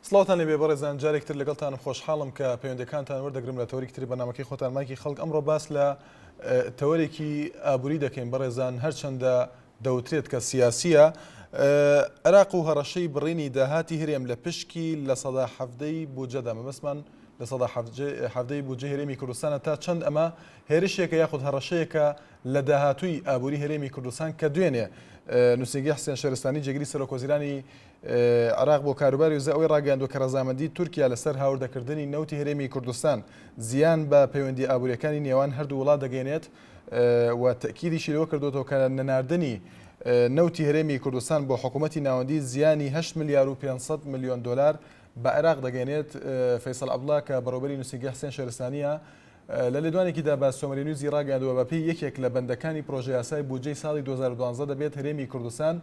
سڵاوتان لێبێ بەڕێزان جارێکتر لەگەڵتانم خۆشحاڵم کە پەیوەندیەکانتان وەردەگرم لە تەوەری تری بەنامەکەی خۆتان مایکی خەڵک. ئەمڕۆ باس لە تەوەرێکی ئابووری دەکەین بەڕێزان، هەرچەندە دەوترێت کە سیاسیە. عێراق و هەڕەشەی بڕینی داهاتی هەرێم لە پشکی لە سەدا حەڤدەی بودجەدا، مەبەستمان لە سەدا حەڤدەی بودجە هەرێمی کوردستانە تا چەند ئەمە هێرشێکە یاخود هەڕەشەیەکە لە داهاتووی ئابووری هەرێمی کوردستان کە دوێنێ نووسینگی حسێن شەرستانی جێگیری سەرۆکوەزیرانی عێراق بۆ کاروباری وزە ئەوەی ڕاگەیاندووە کە ڕەزامەندی تورکیا لەسەر هاوردەکردنی نەوتی هەرێمی کوردستان زیان بە پەیوەندی ئابووریەکانی نێوان هەردوو وڵات دەگەێنێت و تەکیدیشی لەوە کردوێتەوە کە نەناردنی نەوتی هەرێمی کوردستان بۆ حکوومەتی ناوەندی زیانی 8 ملیار و 500 میلیۆن دلار بە عێراق دەگەێنێت. فەیسەڵ عەبدوڵڵا کە بەڕێوەبەری نووسینگی حسێن شەرستانیە لە لێدوانێکیدا بە سۆمەری نووزی ڕاگەیاندووە بەپێی یەکێک لە بەندەکانی پرۆژەی یاسای بودجەی ساڵی 2012 دەبێت هەرێمی کوردستان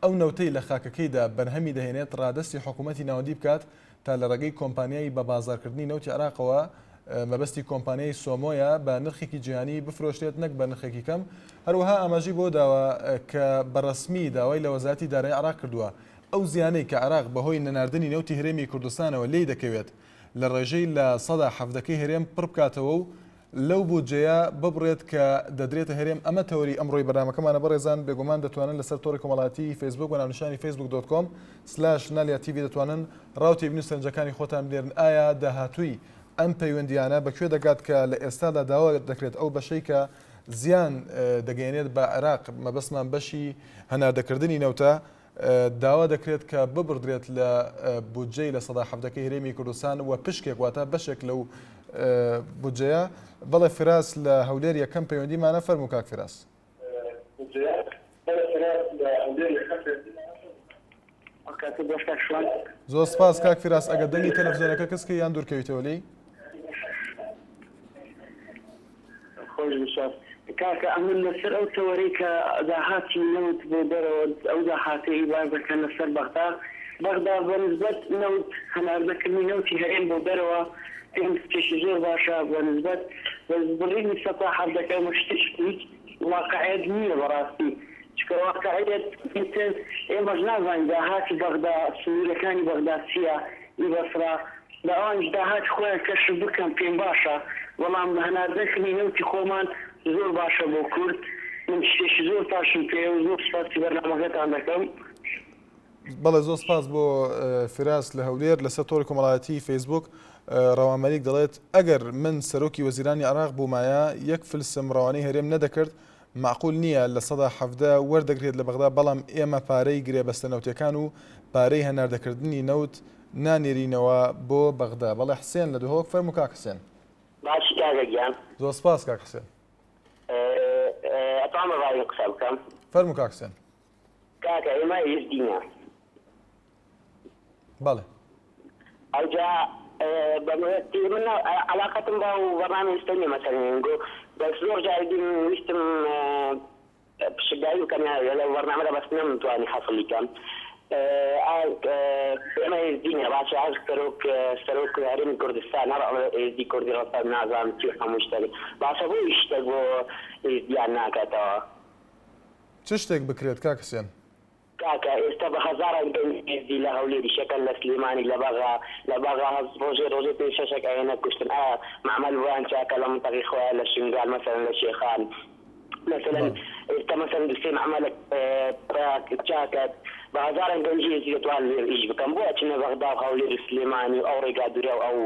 ئەو نەوتەی لە خاکەکەیدا بەرهەمی دەهێنێت ڕادستی حکوومەتی ناوەندی بکات تا لە ڕێگەی کۆمپانیای بە بازارکردنی نەوتی عێراقەوە مەبەستی کۆمپانیای سۆمۆیە بە نرخێکی جیهانی بفرۆشتێت نەک بە نرخێکی کەم. هەروەها ئاماژی بۆ داوە کە بەڕەسمی داوای لە وەزارەتی دارایی عێراق کردووە ئەو زیانەی کە عێراق بەهۆی نەناردنی نەوتی هەرێمی کوردستانەوە لێی دەکەوێت لە ڕێژەی لە سەدا حەڤدەکەی هەرێم پڕ بکاتەوە و لەو بودجەیە ببڕێت کە دەدرێتە هەرێم. ئەمە تەوەری ئەمڕۆی بەرنامەکەمانە بەڕێزان، بێگومان دەتوانن لەسەر تۆڕی کۆمەڵایەتی فیسبوک و ناونیشانی facebook.com/نالیا TV دەتوانن ڕاوتی بنووس سەرنجەکانی خۆتان بنێرن. ئایا داهاتووی ئەم پەیوەندیانە بەکوێ دەگات کە لە ئێستادا داوا دەکرێت ئەو بەشەی کە زیان دەگەێنێت بە عێراق مەبەستمان بەشی هەناردەکردنی نەوتە داوا دەکرێت کە ببردرێت لە بودجەی لە سەدا حەڤدەکەی هەرێمی کوردستان و پشکێک واتە بەشێک لەو بودجەیە. بەڵێ فراس لە هەولێر یەکەم پەیوەندیمانە، فەرموو کاک فراس. زۆر سپاس کاک فراس. ئەگەر دەنگی تەلەڤیزۆنەکە کەسکە یان دوورکەویتەوە لێی کاکە ئەمن لەسەر ئەو تەوەرەی کە داهاتی نەوت بۆ دەرەوە ئەو داهاتەی بازەکە لەسەر بەغدا بەنسبەت نەوت هەناردەکردنی نەوتی هەرێم بۆ دەرەوە پێم پێشی زۆر باشە بەنسبەت بڕینی سەدا حەڤدەکە مشتێک واقعیت نییە بەڕاستی، چکە واقعیت ئێمەش نازانین داهاتی بەغدا سنوورەکانی بەغدا چییە بەسرا لە ئەوانش داهات خۆیان کەشف بکەن پێم باشە، بەڵام هەناردەکردنی نەوتی خۆمان زۆر باشە بۆ کورد. من شتێکی زۆر پاشم پێ و زۆر سپاسی بەرنامەکەتان دەکەم. بەڵێ زۆر سپاس بۆ فراس لە هەولێر. لەسەر تۆڕی کۆمەڵایەتی فیسبوک ڕەوانمەلیک دەڵێت ئەگەر من سەرۆکی وەزیرانی عێراق بوومایە یەک فلسم ڕەوانەی هەرێم نەدەکرد، معقول نییە لە سەدا حەڤدە وەردەگرێت لە بەغدا، بەڵام ئێمە پارەی گرێبەستە نەوتەکان و پارەی هەناردەکردنی نەوت نانێرینەوە بۆ بەغدا. بەڵێ حسێن لە دهۆک، فەرموو کاک حسێن. باشی کاکە گیان. زۆر سپاس کاک حسێن. ئەتوانم ڕای قسە بکەم؟ فەرموو کاک حسێن. کاکە ئێمە یەکدینە. بەڵێ ئەوجا من علاقەتم بە و بەرنامە ئێستانیە مەسەلەن بەس زۆر جارێک ویستم پشتگاری بکەم لە بەرنامەدا بەس نەمتوانی حەسڵی کەم. ئێمە ئێزدینە باشە ئاز سەرۆک هەرێمی کوردستان هەر ئێزدی کوردی ڕەسەر نازانم چی هەموو شتێک باشە بۆ شتێک بۆ ئێزدیان ناکاتەوە. چ شتێک بکرێت کاک حسێن؟ کاکە ئێستا بە هەزاران ئێزدی لە هەولێری شەکەن لە سلێمانی لە بەغا ڕۆژێ پێ شەشێک ئەوێنە کوشتن. ئایا معمەل ویان چاکە لە منتەقی خۆیان لە شنگال مەسەلەن لە شێخان مثلا ئێستا مەسەلەن دوسێ معمەلێک چاکات بە هەزاران گەنجی ئێزدی دەتوان لێ ئیش بکەم بۆ ئەچنە بەغدا و هەولێری سلێمانی و ئەو ڕێگا دوورە و ئەو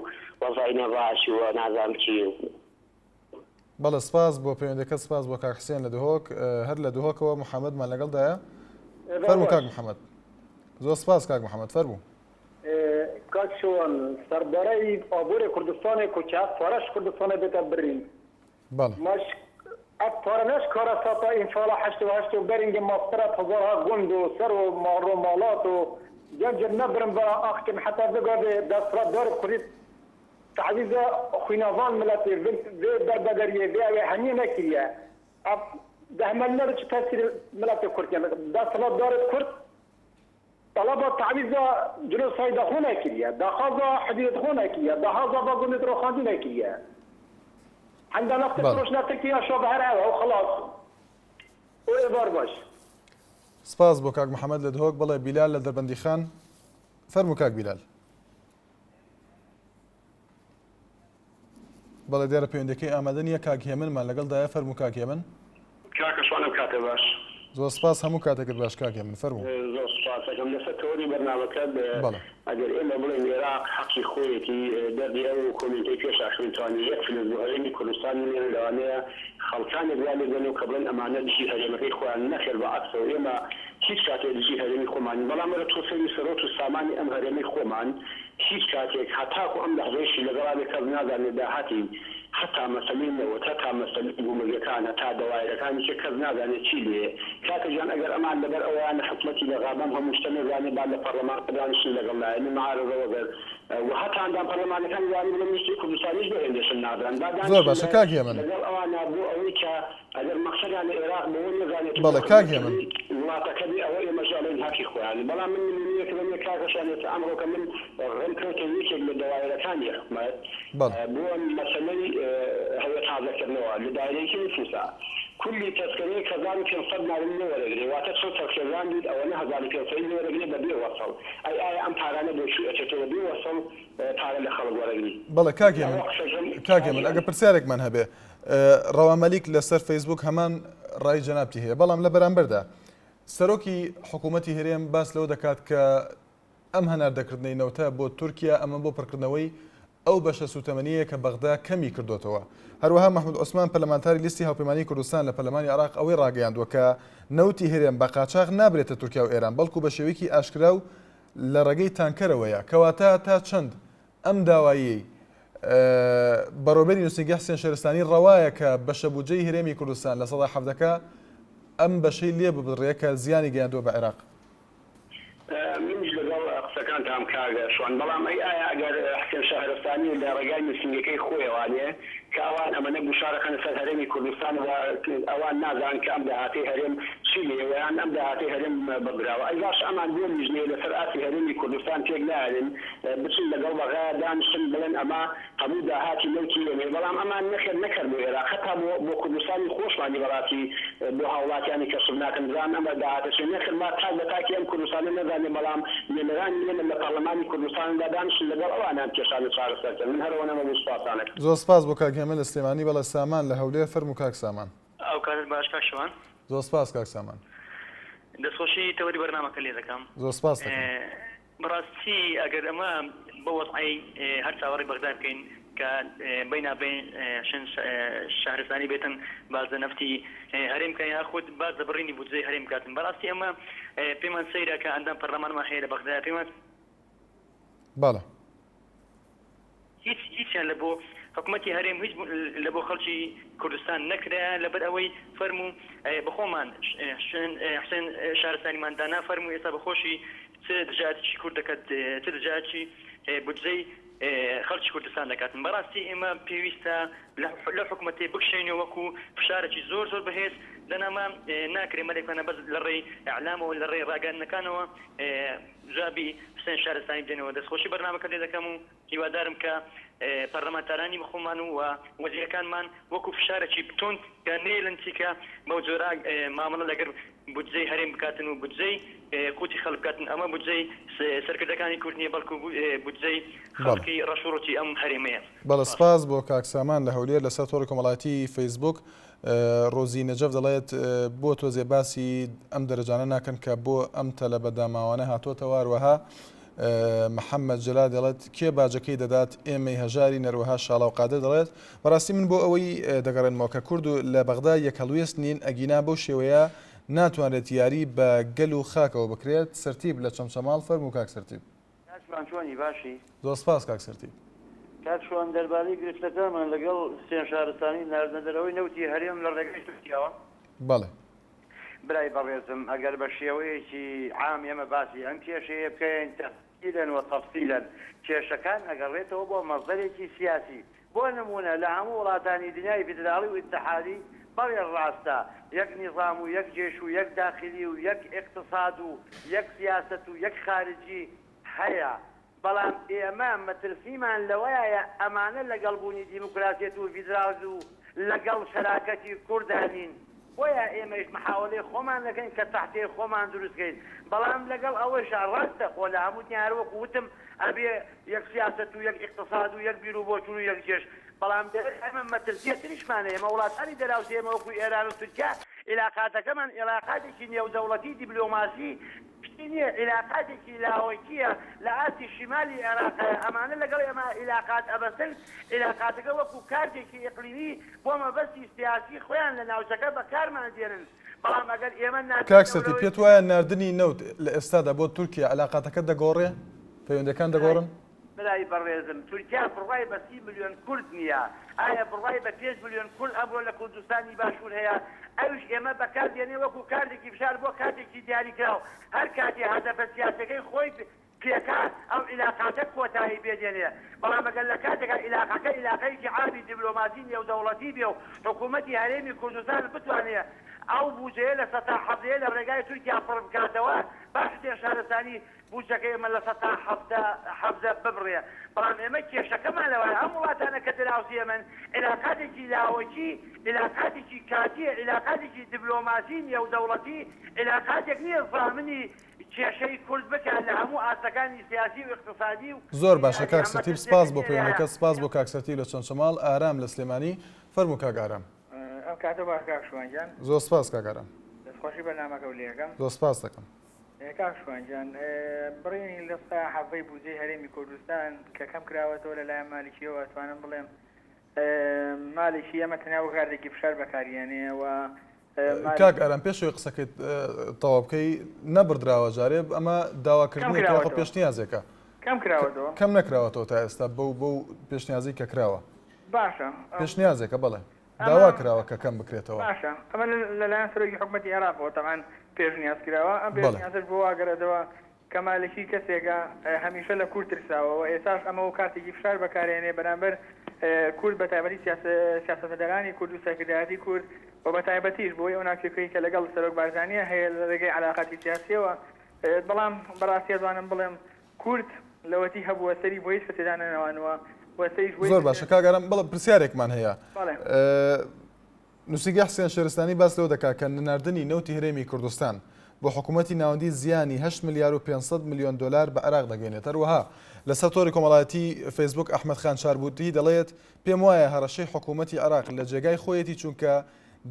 وەزاینە باش و نازانم چی. بەڵێ سپاس بۆ پەیوەندەکە، سپاس بۆ کاک حسێن لە دهۆک. هەر لە دهۆکەوە محەممەدمان لەگەڵدایە. فەرموو کاک محەممەد. زۆر سپاس کاک محەممەد، فەرموو. کاک شۆن سەربارەی ئابووری کوردستانی کوچە پارەش کوردستانی بێتە برین. بەڵێ پارەنەش کارە ساتا ئینشاءالله هەشت و هەشت و بەرینگە ماسترە هەزارها گوند و سەر و ماڵات و جەنجر نەبرن بە ئاختم حتا بگادێ دەستڕەتدار کوردی تعویزە خویناوان ملەتی vê berbederiyê vê ew ê hemî nekiriye. Dehmenler çi tesîr miletê Kurdiye desthilatdarê Kurd talaba tewîza cilosayda xwe nekiriye, daxwaza hidîyet xwe nekiriye, dahaza bagundê roxandî nekiriye. Henda nefte rojna Tirkiye şabe her ew xelas. O êvar baş. سپاس بۆ کاک محەممەد لە دهۆک. بڵێ بیلال لە دەربەندیخان، فەرموو کاک بیلال. بەڵێ دیارە پەیوەندەکەی ئامادە نییە کاک هێمنمان لەگەڵدایە فەرموو کاک هێمن. کاکە شوانم کاتێ باش. زۆر سپاس هەموو کاتێکت باش کاک هێمن فەرموو. زۆر سپاس دەکەم لەسەر تەوەری بەرنامەکەت ئەگەر ئێمە بڵێن عێراق حەقی خۆیەتی دەردی ئەو کۆمیتەی پێشاشتوانی یەک فلز بۆ هەرێمی کوردستانی لێرە لەوانەیە خەڵکانی بیا لێگەن و کە بڵێن ئەمانە دژی هەرێمەکەی خۆیان نەخێر بە عەکسەوە ئێمە هیچ کاتێک دژی هەرێمی خۆمان بەڵام وەرە تۆسەری سەرۆت و سامانی ئەم هەرێمەی خۆمان هیچ کاتێک هەتاکو ئەم لەحظەیەشی لەگەڵا کەس نازانێت داهاتی حتا مەسەلینەوە تا مەسەلی بوومەلگەکان هەتا دەوایرەکانی کە کەس نازانێت چی لێ کاتەجان ئەگەر ئەمان لەبەر ئەویان حکومەتی لە غابەم هەموو شتە نەزانێت با لە پەرلەمان دانیشتن لەگەڵ لایەنی معارەضە وەگەر و هەتا ئەندام پەرلەمانەکان وانی بڵێن نیشتی کوردستانیش بەهێنێشن نادران زۆر باشە کاک هێمن لەگەڵ ئەوانە بۆ ئەوەی کە ئەگەر مەقسەدیان لە عێراق بەوە نەزانێت بەڵێ کاک هێمن وڵاتەکە بێ ئەوە ئێمە ژاڵێن هاکی خۆیان بەڵام من نمونەیەک بەمێ کاکەشانێت ئەمڕۆکە من ڕێنکەوتە یەکێک لە دەوایرەکانی حکومەت بۆ مەسەلەی هەوێت تازەکردنەوە لە دایرەیەکی نفوسا كل تذكرية كذلك ينصدنا للنورة واتتصل تذكران دي أو أنها ذلك يصير نورة ببي وصل أي أم تعالى بشيء تتبي وصل تعالى لخلق ورقني بله كاجي من أجا برسالك من هبه روامليك لسر فيسبوك همان رأي جنابتي هي بلام لبران بردا سروكي حكومتي هريم باس لو دكات ك أم هنر دكردني نوتا بو تركيا أم بو بركردنوي ئەو بەشە سوتەمەنیە کە بەغدا کەمی کردوتەوە. هەروەها محمود عوسمان پەرلەمانتاری لیستی هاوپەیمانی کوردستان لە پەرلەمانی عێراق ئەوەی ڕاگەیاندووە کە نەوتی هێرێم بە قاچاغ نابرێتە تورکیا و ئێران بەڵکو بە شێوەیەکی ئاشکرا و لە ڕێگەی تانکەرەوەیە کەواتە تا چەند ئەم داوایی بەڕۆبەری نووسنگی حسێن شێرستانی ڕەوایە کە بەشە بودجەی هێرێمی کوردستان لە سەدا حەڤدەکە ئەم بەشەی لێ ببڕێ کە زیانی گەیاندووە بە عێراق. منش لەگەڵ قسەکان تام کاگە شوان بەڵام ئایا ئەگەر حسێن شەهرستانی لە ڕێگای نووسنگەکەی خۆیەوانێ کە ئەوان ئەمەنە گوشارەکەن سەر هەرێمی کوردستان و ئەوان نازان کە ئەم داهاتەی هەرێم چی لێوەیان ئەم داهاتەی هەرێم بەبراوە ئەی باش ئەمان بۆ میژنێ لەسەر ئاسی هەرێمی کوردستان تێک نارن بچین لەگەڵ بەغا دانیشتن بڵێن ئەمە هەموو داهاتی نەوتی وێنێ بەڵام ئەمان نەخێر نەکرد بۆ عێراق هەتا بۆ کوردستانی خۆشمانی بەڕاستی بۆ هاوڵاتیانی کە سڵ ناکەن بزان ئەمە داهاتەش نەخێر ما تاک بە تاکی ئەم کوردستانی نەزانێ بەڵام نێنەرانی لێمە لە پەرلەمانی کوردستاندا دانیشتن لەگەڵ ئەوانان کێشانی چارەسەرکردن من هەروەنەمە بۆ سوپاسانەکەم. زۆر سپاس بۆ کاک هێمن لە سلێمانی بەڵە سامان لە هەولێر فەرموو کاک سامان. ئەو کاتت باش کاک شوان. زۆر سپاس کاک سامان. دەستخۆشی تەوەری بەرنامەکە لێ دەکەم. زۆر سپاس دەکەم. بەڕاستی ئەگەر ئەمە بە وەزعی هەر چاوەڕی بەغدا بکەین کە بینابین شارستانی بێتن بازە نەفتی هەرێم کە یاخود باز دەبڕینی بودجەی هەرێم کاتن بەڕاستی ئەمە پێمان سەیرە کە ئەندام پەرلەمانمان هەیە لە بەغدا پێمان باڵە هیچیان لە بۆ حکوومەتی هەرێم هیچ لە بۆ خەڵکی کوردستان نەکرا لەبەر ئەوەی فەرموو بەخۆمان حسێن شارستانیمان دانا فەرموو ئێستا بەخۆشی چ دژاتی کوورد دەکات چ دژاتی بودجەی خەڵکی کوردستان دەکاتن بەڕاستی ئێمە پێویستە لە حکوومەتی بکشێنەوە وەکو فشارێکی زۆر زۆر بەهێز لەناما ناکرێ مەلێکانە بەس لە ڕێی ئەعلامەوە لە ڕێی ڕاگەاندنەکانەوە جوابی حسێن شارستانی بدەنەوە دەستخۆشی بەرنامەکە لێ دەکەم و هیوادارم کە پەرلەمانتارانی بخۆمان و وەزیرەکانمان وەکو فشارێکی بتوند کە نێلن چیکە بەو جۆرە مامەڵە لەگەر بودجەی هەرێم بکاتن و بودجەی قوتی خەڵک بکاتن ئەمە بودجەی سەرکردەکانی کورد نییە بەڵکو بودجەی خەڵکی ڕەشوڕەتی ئەم هەرێمەیە. بەڵە سپاس بۆ کاک سامان لە هەولێر لەسەر تۆڕی کۆمەڵایەتی فەیسبوک ڕۆزی نەجەف دەڵێت بۆ تۆزێ باسی ئەم دەرەجانە ناکەن کە بۆ ئەم تەلە بەداماوانە هاتوۆتەوە هەروەها محەممەد جەلال دەڵێت کێ باجەکەی دەدات ئێمەی هەژاری نەروەها شاڵاو قادر دەڵێت بەڕاستی من بۆ ئەوەی دەگەڕێنمەوە کە کورد و لە بەغدا یەکهەڵوێست نین ئەگینا بەو شێوەیە ناتوانێت یاری بە گەل و خاکەوە بکرێت سەرتیب لە چەمچەماڵ فەرموو کاک سەرتیب. چۆنی باشی زۆر سپاس کاک سەرتیب. کات شوان دەربارەی گرفتەکەمان لەگەڵ حسێن شارستانی ناردنەدەرەوەی نەوتی هەرێم لە ڕێگەی تورکیاوە. بەڵێ برای بەڕێزم ئەگەر بە شێوەیەکی عام ئێمە باسی ئەم کێشەیە بکەین تەفسیلەن و تەفسیلەن کێشەکان ئەگەڕێتەوە بۆ مەزدەرێکی سیاسی بۆ نمونە لە هەموو وڵاتانی دنیای فیدراڵی و ئیتحادی بەڵێ ڕاستە یەک نیظام و یەک جێش و یەک داخلی و یەک اقتصاد و یەک سیاست و یەک خارجی هەیە بەڵام ئێمە مەترسیمان لەوەیە ئەمانە لەگەڵبوونی دیموکراسیەت و فیدراڵ و لەگەڵ شەراکەتی کوردانین بۆیە ئێمەش محاولەی خۆمان دەکەین کە تەحتەی خۆمان دروستکەین بەڵام لەگەڵ ئەوەشە ڕاستە خۆ لە هەموو دیارەوەکو وتم ئەبێ یەک سیاست و یەک اقتصاد و یەک بیر و بۆچوون و یەک جێش بەڵام ئەمە مەترسیەتریشمانە ئێمە وڵاتانی دەراوسێ ئێمە وەکو ئێران و تورکیا علاقاتەکەمان علاقاتێکی نێودەوڵەتی دیبلۆماسی پشتی نییە علاقاتێکی لاوەکیە لە ئاسی شیمالی عێراق ئەمانە لەگەڵ ئێمە علاقات ئەبەستن علاقاتەکە وەکو کارتێکی ئیقلیمی بۆ مەبەستی سیاسی خۆیان لە ناوچەکە بەکارمان دێنن بەڵام ئەگەر ئێمە کاکسەتی پێت وایە نردنی نەوت لە ئێستادا بۆ تورکیا علاقاتەکە دەگۆڕێ پەیوەندەکان دەگۆڕن برای بەڕێزم تورکیا بڕای بە 30 ملیۆن کورد نییە ئایا بڕای بە 5 ملیۆن کورد ئەمڕۆ لە کوردستانی باشوور هەیە ئەوش ئێمە بەکاردێنێ وەکو کارێکی فشار بۆ کاتێکی دیاریکراو هەر کاتی هەدەفە سیاسەکەی خۆی پێکات ئەو علاقاتە کۆتایی بێدێنێ بەڵام ئەگەر لە کاتێکە علاقەکە علاقەیەکی عامی دیبلۆماسی نێودەوڵەتی بێ و حکوومەتی هەرێمی کوردستان بتوانێت ئەو بوجەیە لە سەتا حەزەیە لە ڕێگای تورکیا پڕ بکاتەوە باش دێ شارستانی بوجەکەی ئێمە لە سەتا حەزە ببڕێ بەڵام ئێمە کێشەکەمان لەوایە ئەم وڵاتانە کە دراوسی ئێمن علاقاتێکی لاوەکی علاقاتێکی کاتیە علاقاتێکی دیبلۆماسی نێودەوڵەتی علاقاتێک نییە فامنی کێشەی کورد بکات لە هەموو ئاسەکانی سیاسی و اقتصادی و زۆر باشە کاکسەتی سپاس بۆ پەیوەندەکە سپاس بۆ کاکسەتی لە چۆن شەماڵ ئارام لە سلێمانی فەرموو کاک ئارام ئەم کاتە باش کاک شوانجان زۆر سپاس کاک ئارام دەستخۆشی بەرنامەکە و لێەکەم زۆر سپاس دەکەم کاک شوانجان بڕێنی لەستا حەفەی بودجەی هەرێمی کوردستان کە کەم کراوەتەوە لەلایەن مالیکیەوە ئەتوانم بڵێم مالیکی ئەمە تەنیا کارێکی فشار بەکاریانەیە کاک ئارام پێشەوەی قسەکەیت تەواو بکەی نەبردراوە جارێ ئەمە داواکردنی پێشنیازێکە کەم نەکراوەتەوە تا ئێستا بەو پێشنیازی کە کراوە باشە پێشنیازێکە بەڵێ داوا کراوە کە کەم بکرێتەوە باشە ئەمە لەلایەن سەرۆکی حکوومەتی عێراقەوە تەمان پێشنیاز کراوە ئەم پێشنیازش بۆ واگەرەدەوە کە مالکی کەسێکە هەمیشە لە کورد ترساوەوە ئێساش ئەمە و کاتێکی فشار بەکارێنێ بەرامبەر کورد بە تایبەتی سیاسەتمەدارانی کورد و سەرکردایەتی کورد و بە تایبەتیش بۆی ئەو ناکێکەکەی کە لەگەڵ سەرۆک بارزانیە هەیە لە ڕێگەی علاقاتی سیاسیەوە بەڵام بەڕاستی دەوانم بڵێم کورد لەوەتی هەبووە سەری بۆ هیچ کەسێدا نەنەوانەوە زۆر باشە کاک ئارام بەڵام پرسیارێکمان هەیە نووسیگە حسێن شێرستانی باس لەوە دەکات کە نردنی نەوتی هەرێمی کوردستان بۆ حکوومەتی ناوەندی زیانی 8 ملیار و 500 میلیۆن دلار بە عێراق دەگەێنێت هەروەها لەسەر تۆری کۆمەڵایەتی فەیسبوک ئەحمەد خان شاربوتی دەڵێت پێم وایە هەڕەشەی حکوومەتی عێراق لە جێگای خۆیەتی چونکە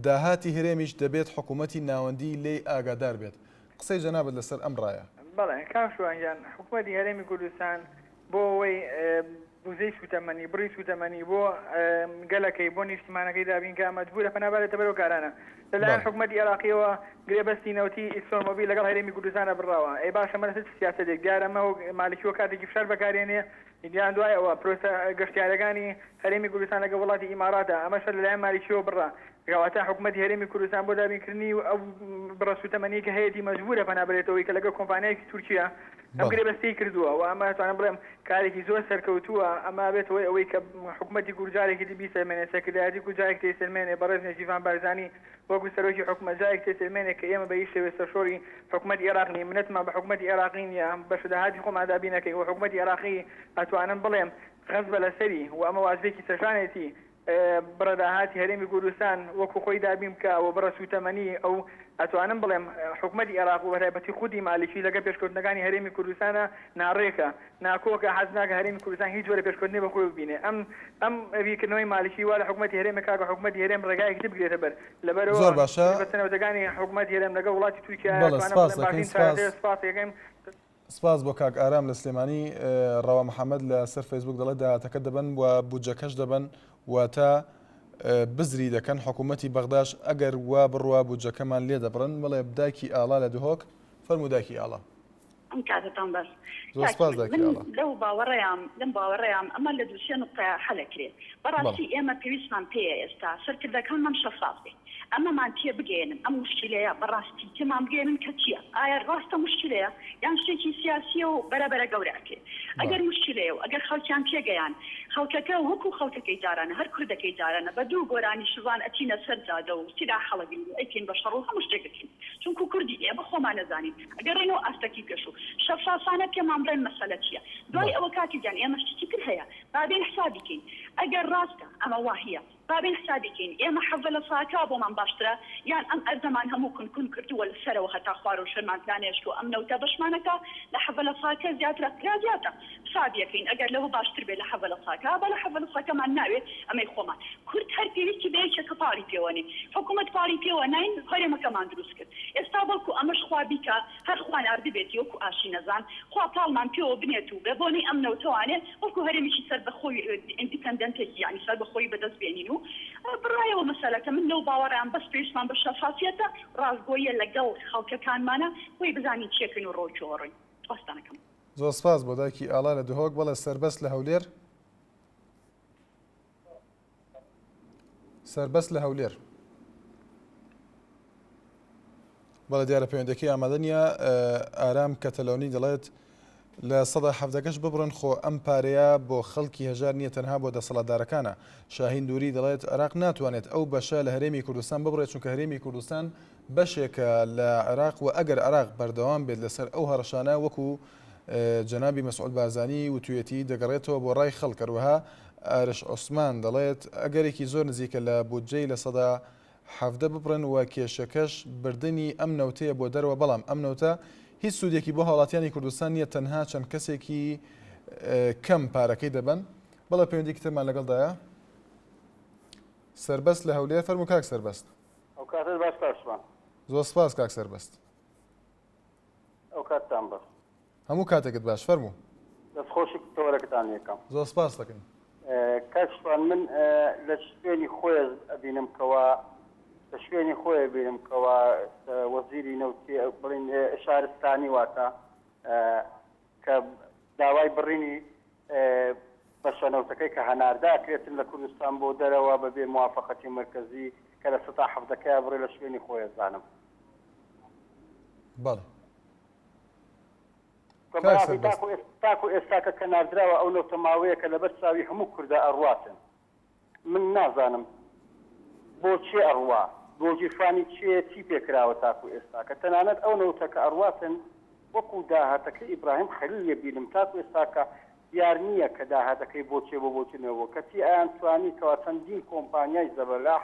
داهاتی هەرێمیش دەبێت حکوومەتی ناوەندی لێ ئاگادار بێت قسەی جەنابەت لەسەر ئەم ڕایە بەڵێ کاک شوانجان حکوومەتی هەرێمی کوردستان بۆ ئەوەی بوزەی سوتەمەنی بڕی سوتەمەنی بۆ گەلەکەی بۆ نیشتمانەکەی دابین کە مەجبورە پەنابارێتە بەرەو کارانە لەلایەن حکوومەتی عێراقیەوە گرێبەستی نەوتی ئیکسۆمۆبیل لەگەڵ هەرێمی کوردستانە بڕاوە ئەی باشە مەرە سیاسەتێک دیارەمە و مالکیوە کاتێکی فشار بەکارێنێ دیان دوای ئەوە پرۆسە گەشتیارەکانی هەرێمی کوردستان لەگە وڵاتی ئیماراتە ئەمەش لەلایەن مالکیەوە بڕا گاواتە حکوومەتی هەرێمی کوردستان بۆ دابینکردنی و ئەو بڕە سوتەمەنی کە هەیەی مەجبورە پەنابرێتەوەی کە لەگەڵ کۆمپانیایەکی تورکیا ئەم گرێبەستی کردووە و ئەمە توانم بڵێم کارێکی زۆر سەرکەوتووە ئەمە بێتەوەی ئەوەی کە حکوومەتی گورجارێکی دیبی سەرمێنێ سەرکردایەتی گورجارێک تێسەرمێنێ بەڕێز نێجیڤان بارزانی وەکو سەرۆکی حکوومەت جارێک تێسەرمێنێ کە ئێمە بە هیچ شێوەیە سەرشۆری حکوومەتی عێراق نین منەتمان بە حکوومەتی عێراقی نیە بەشداهاتی خۆمان دابین نەکەین و حکوومەتی عێراقی ئەتوانم بڵێم غەز بە لەسەری و ئەمە واجبێکی سەرشانێتی بڕەداهاتی هەرێمی کوردستان وەکو خۆی دابین بکە و بڕە سوتەمەنی ئەو ئەتوانم بڵێم حکوومەتی عێراق و بەتایبەتی خودی مالیکی لەگە پێشکەوتنەکانی هەرێمی کوردستانە ناڕێکە ناکۆکە حەز ناکە هەرێمی کوردستان هیچ جۆرە پێشکەوتنی بە خۆی ببینێ ئەم ڕێکردنەوەی مالیکی وا لە حکوومەتی هەرێمی کاکە حکوومەتی هەرێم ڕێگایەکی بگرێتە بەر لەبەرەوە زۆر باشە بەسەنەوەتەکانی حکوومەتی هەرێم لەگە وڵاتی تورکیا سپاس بۆ کاک ئارام لە سلێمانی ڕەوا محەممەد لە سەر فەیسبوک دەڵێت داهاتەکە دەبن و بودجەکەش دەبن واتە بزری دەکەن حکوومەتی بەغداش ئەگەر وا بڕوا بودجەکەمان لێ دەبڕن بڵێ بداکی ئاڵا لە دهۆک فەرموداکی ئاڵا ئەم کاتتان باش زۆر سپاس داکی ئاڵا لەو باوەڕێیان ئەمە لە دووسێ نقطە حەلەکرێت بەڕاستی ئێمە پێویستمان پێیە ئێستا سەرکردەکانمان شەفاف بێت ئەمەمان تێ بگەێنن ئەم مشکلەیە بەڕاستی تێمان بگەێنن کە چییە ئایا ڕاستە مشکلەیە یان شتێکی سیاسیە و بەرەبەرە گەورەکێ ئەگەر مشکلەیە و ئەگەر خەڵکیان تێگەیان خەڵکەکە وەکو خەڵکەکەی جارانە هەر کوردەکەی جارانە بە دوو گۆرانی شوان ئەچینە سەر جادە و سیدا حەڵەگرین و ئەیکەین بە شەڕ و هەموو شتێکەکەین چونکو کوردی ئێمە خۆمان نەزانین ئەگەڕێنەوە ئاستەکی پێش و شەفافانە پێمان بڵێن مەسەلە چییە دوای ئەوە کاتیجان ئێمە شتێکی تر هەیە بابێن حسابیکەین ئەگەر ڕاستە ئەمە واهەیە بابين حسابيكين ئێمە حەڤە لە ساکا بۆمان باشترە یان ئەم ئەرزەمان هەموو کون کردووە لەسەرەوە هەتا خوار و شەرمان پلانێشت و ئەم نەوتە بەشمانەکە لە حەڤە لە ساکە زیاترە زیاتە حسابیەکەین ئەگەر لەوە باشتر بێت لە حەڤە لە ساکا بە لە حەڤە لە ساکەمان ناوێت ئەمەی خۆمان کورد هەر پێویستی بەیەکێکە پاڵی پێوەنێ حکوومەت پاڵی پێوە ناین هەرێمەکەمان دروست کرد ئێستا بەڵکو ئەمەش خوا بیکە هەر خوان ئاردی بێتی وەکو ئاشی نەزان خوا پاڵمان پێوە بنێت و بێ بۆنی ئەم نەوتەوانێ وەکو هەرێمیشی سەر بەخۆی ئیندیپەندەنتێکی یعنی سەر بەخۆی بەدەست بێنین و بڕایەوە مەسەلەکە من لەو باوەڕیان بەس پێویستمان بە شەفافیەتە ڕاستگۆیە لەگەڵ خەڵکەکانمانە بۆی بزانین چێکن و ڕۆژۆڕین وەستانەکەم زۆر سپاس بۆ دایکی ئاڵا لە دهۆک بەڵێ سەربەست لە هەولێر سەربەست لە هەولێر بەڵێ دیارە پەیوەندەکەی ئامادە نییە ئارام کەتەلۆنی دەڵێت لە ١٧٠ ببڕن خۆ ئەم پارەیە بۆ خەڵکی هەژار نییە تەنها بۆ دەسەڵاتدارەکانە. شاهین دووری دەڵێت عێراق ناتوانێت ئەو بەشە لە هەرێمی کوردستان ببڕێت چونکە هەرێمی کوردستان بەشێکە لە عێراق و ئەگەر عێراق بەردەوام بێت لەسەر ئەو هەڕەشانە وەکو جەنابی مەسعود بارزانی وتوێتی دەگەڕێتەوە بۆ ڕای خەڵک. هەروەها ئارش عوسمان دەڵێت ئەگەرێکی زۆر نزیکە لە بودجەی لە ١٧ ببڕن و کێشەکەش بردننی ئەم نەوتەیە بۆ دەرەوە بەڵام ئەم نەوتە هیچ سوودێکی بۆ هاوڵاتیانی کوردستان نییە تەنها چەند کەسێکی کەم پارەکەی دەبن. بەڵێ پەیوەندی کتێبمان لەگەڵدایە سەربەست لە هەولێر فەرموو کاک سەربەست. ئەو کاتت باش کارشمان زۆر سپاس کاک سەربەست. ئەو کاتتان باش هەموو کاتێکت باش فەرموو. دەستخۆشی تۆرەکەتان یەکەم زۆر سپاس دەکەین. کاکشمان من لە شوێنی خۆی ئەبینم کەوا لە شوێنی خۆی بینم کەوا وەزیری نەوتی بڵین شارستانی واتە کە داوای بڕینی بەشە نەوتەکەی کە هەنارداکرێتن لە کوردستان بۆ دەرەوە بەبێ موافقەتی مرکزی کە لە ١٧ بڕێ لە شوێنی خۆی زانم. بەڵێ تاکو ئێستاکە کە ناردراوە ئەو نەوتە ماوەیە کە لەبەر چاوی هەموو کوردە ئەڕواتن. من نازانم بۆچێ ئەڕوا بۆ جیرفانی چی پێکراوە تاکو ئێستا کە تەنانەت ئەو نەوتەکە ئەڕواتن وەکو داهاتەکەی ئیبراهیم خەلیل بینم تاکو ئێستاکە دیار نییە کە داهاتەکەی بۆچێ بۆ بۆچنەوە کەتی ئایان توانی کەوا چەندین کۆمپانیای زەبەلاح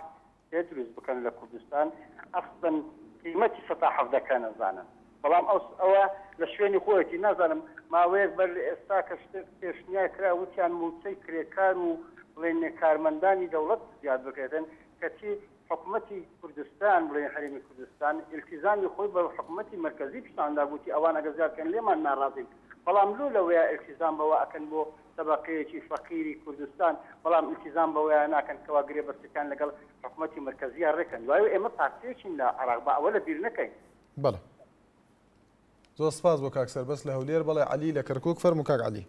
پێ دروست بکەن لە کوردستان ئەفسن قیمەتی ١٧ نەزانن بەڵام ئەوە لە شوێنی خۆیەتی نازانم ماوەیەک بەر لە ئێستا کە پێشنیای کرا وتیان موچەی کرێکار و بڵێن کارمەندانی دەوڵەت زیاد بکرێتن کەچی حکوومەتی کوردستان بڵێن هەرێمی کوردستان ئیلتیزامی خۆی بە حکوومەتی مرکزی پیشاندا گوتی ئەوان ئەگەر زیادکەن لێمان ناڕازین بەڵام لۆ لەوەیە ئیلتیزام بەوە ئەکەن بۆ تەبەقەیەکی فەقیری کوردستان بەڵام ئیلتیزام بەوەیە ناکەن کەوا گرێبەستەکان لەگەڵ حکوومەتی مرکزیە ڕێکەن دوایە ئێمە پارتێکین لە عێراق بە ئەوە لە بیر نەکەین. بەڵێ زۆر سپاس بۆ کاک سەربەست لە هەولێر. بەڵێ عەلی لە کەرکووک فەرموو کاک عەلی.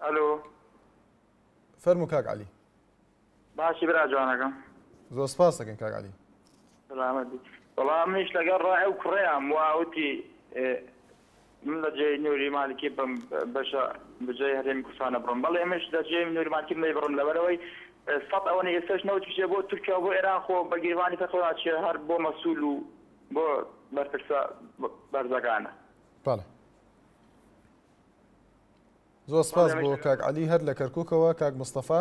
ئەلۆ فەرموو کاک عەلی. باشی برا جوانەکەم زۆر سپاس دەکەین کاک عەلی. سلامەتی وەڵام منیش لەگەڵ ڕای ئەو کوڕەیان واوتی من لە جێی نوێری مالکی بم بەشە بجێی هەرێمی کوردستانە بڕم بەڵێ ئێمەش لە جێی نوێری مالکی نەی بڕم لەبەرەوەی سەد ئەوەنە ئێستاش نەوت بچێ بۆ تورکیا بۆ ئێران خۆ بە گیرفانی فەخۆرا چێ هەر بۆ مەسوول و بۆ بەرپرسە بەرزەکانە. بەڵێ زۆر سپاس بۆ کاک عەلی هەر لە کەرکووکەوە کاک مستەفا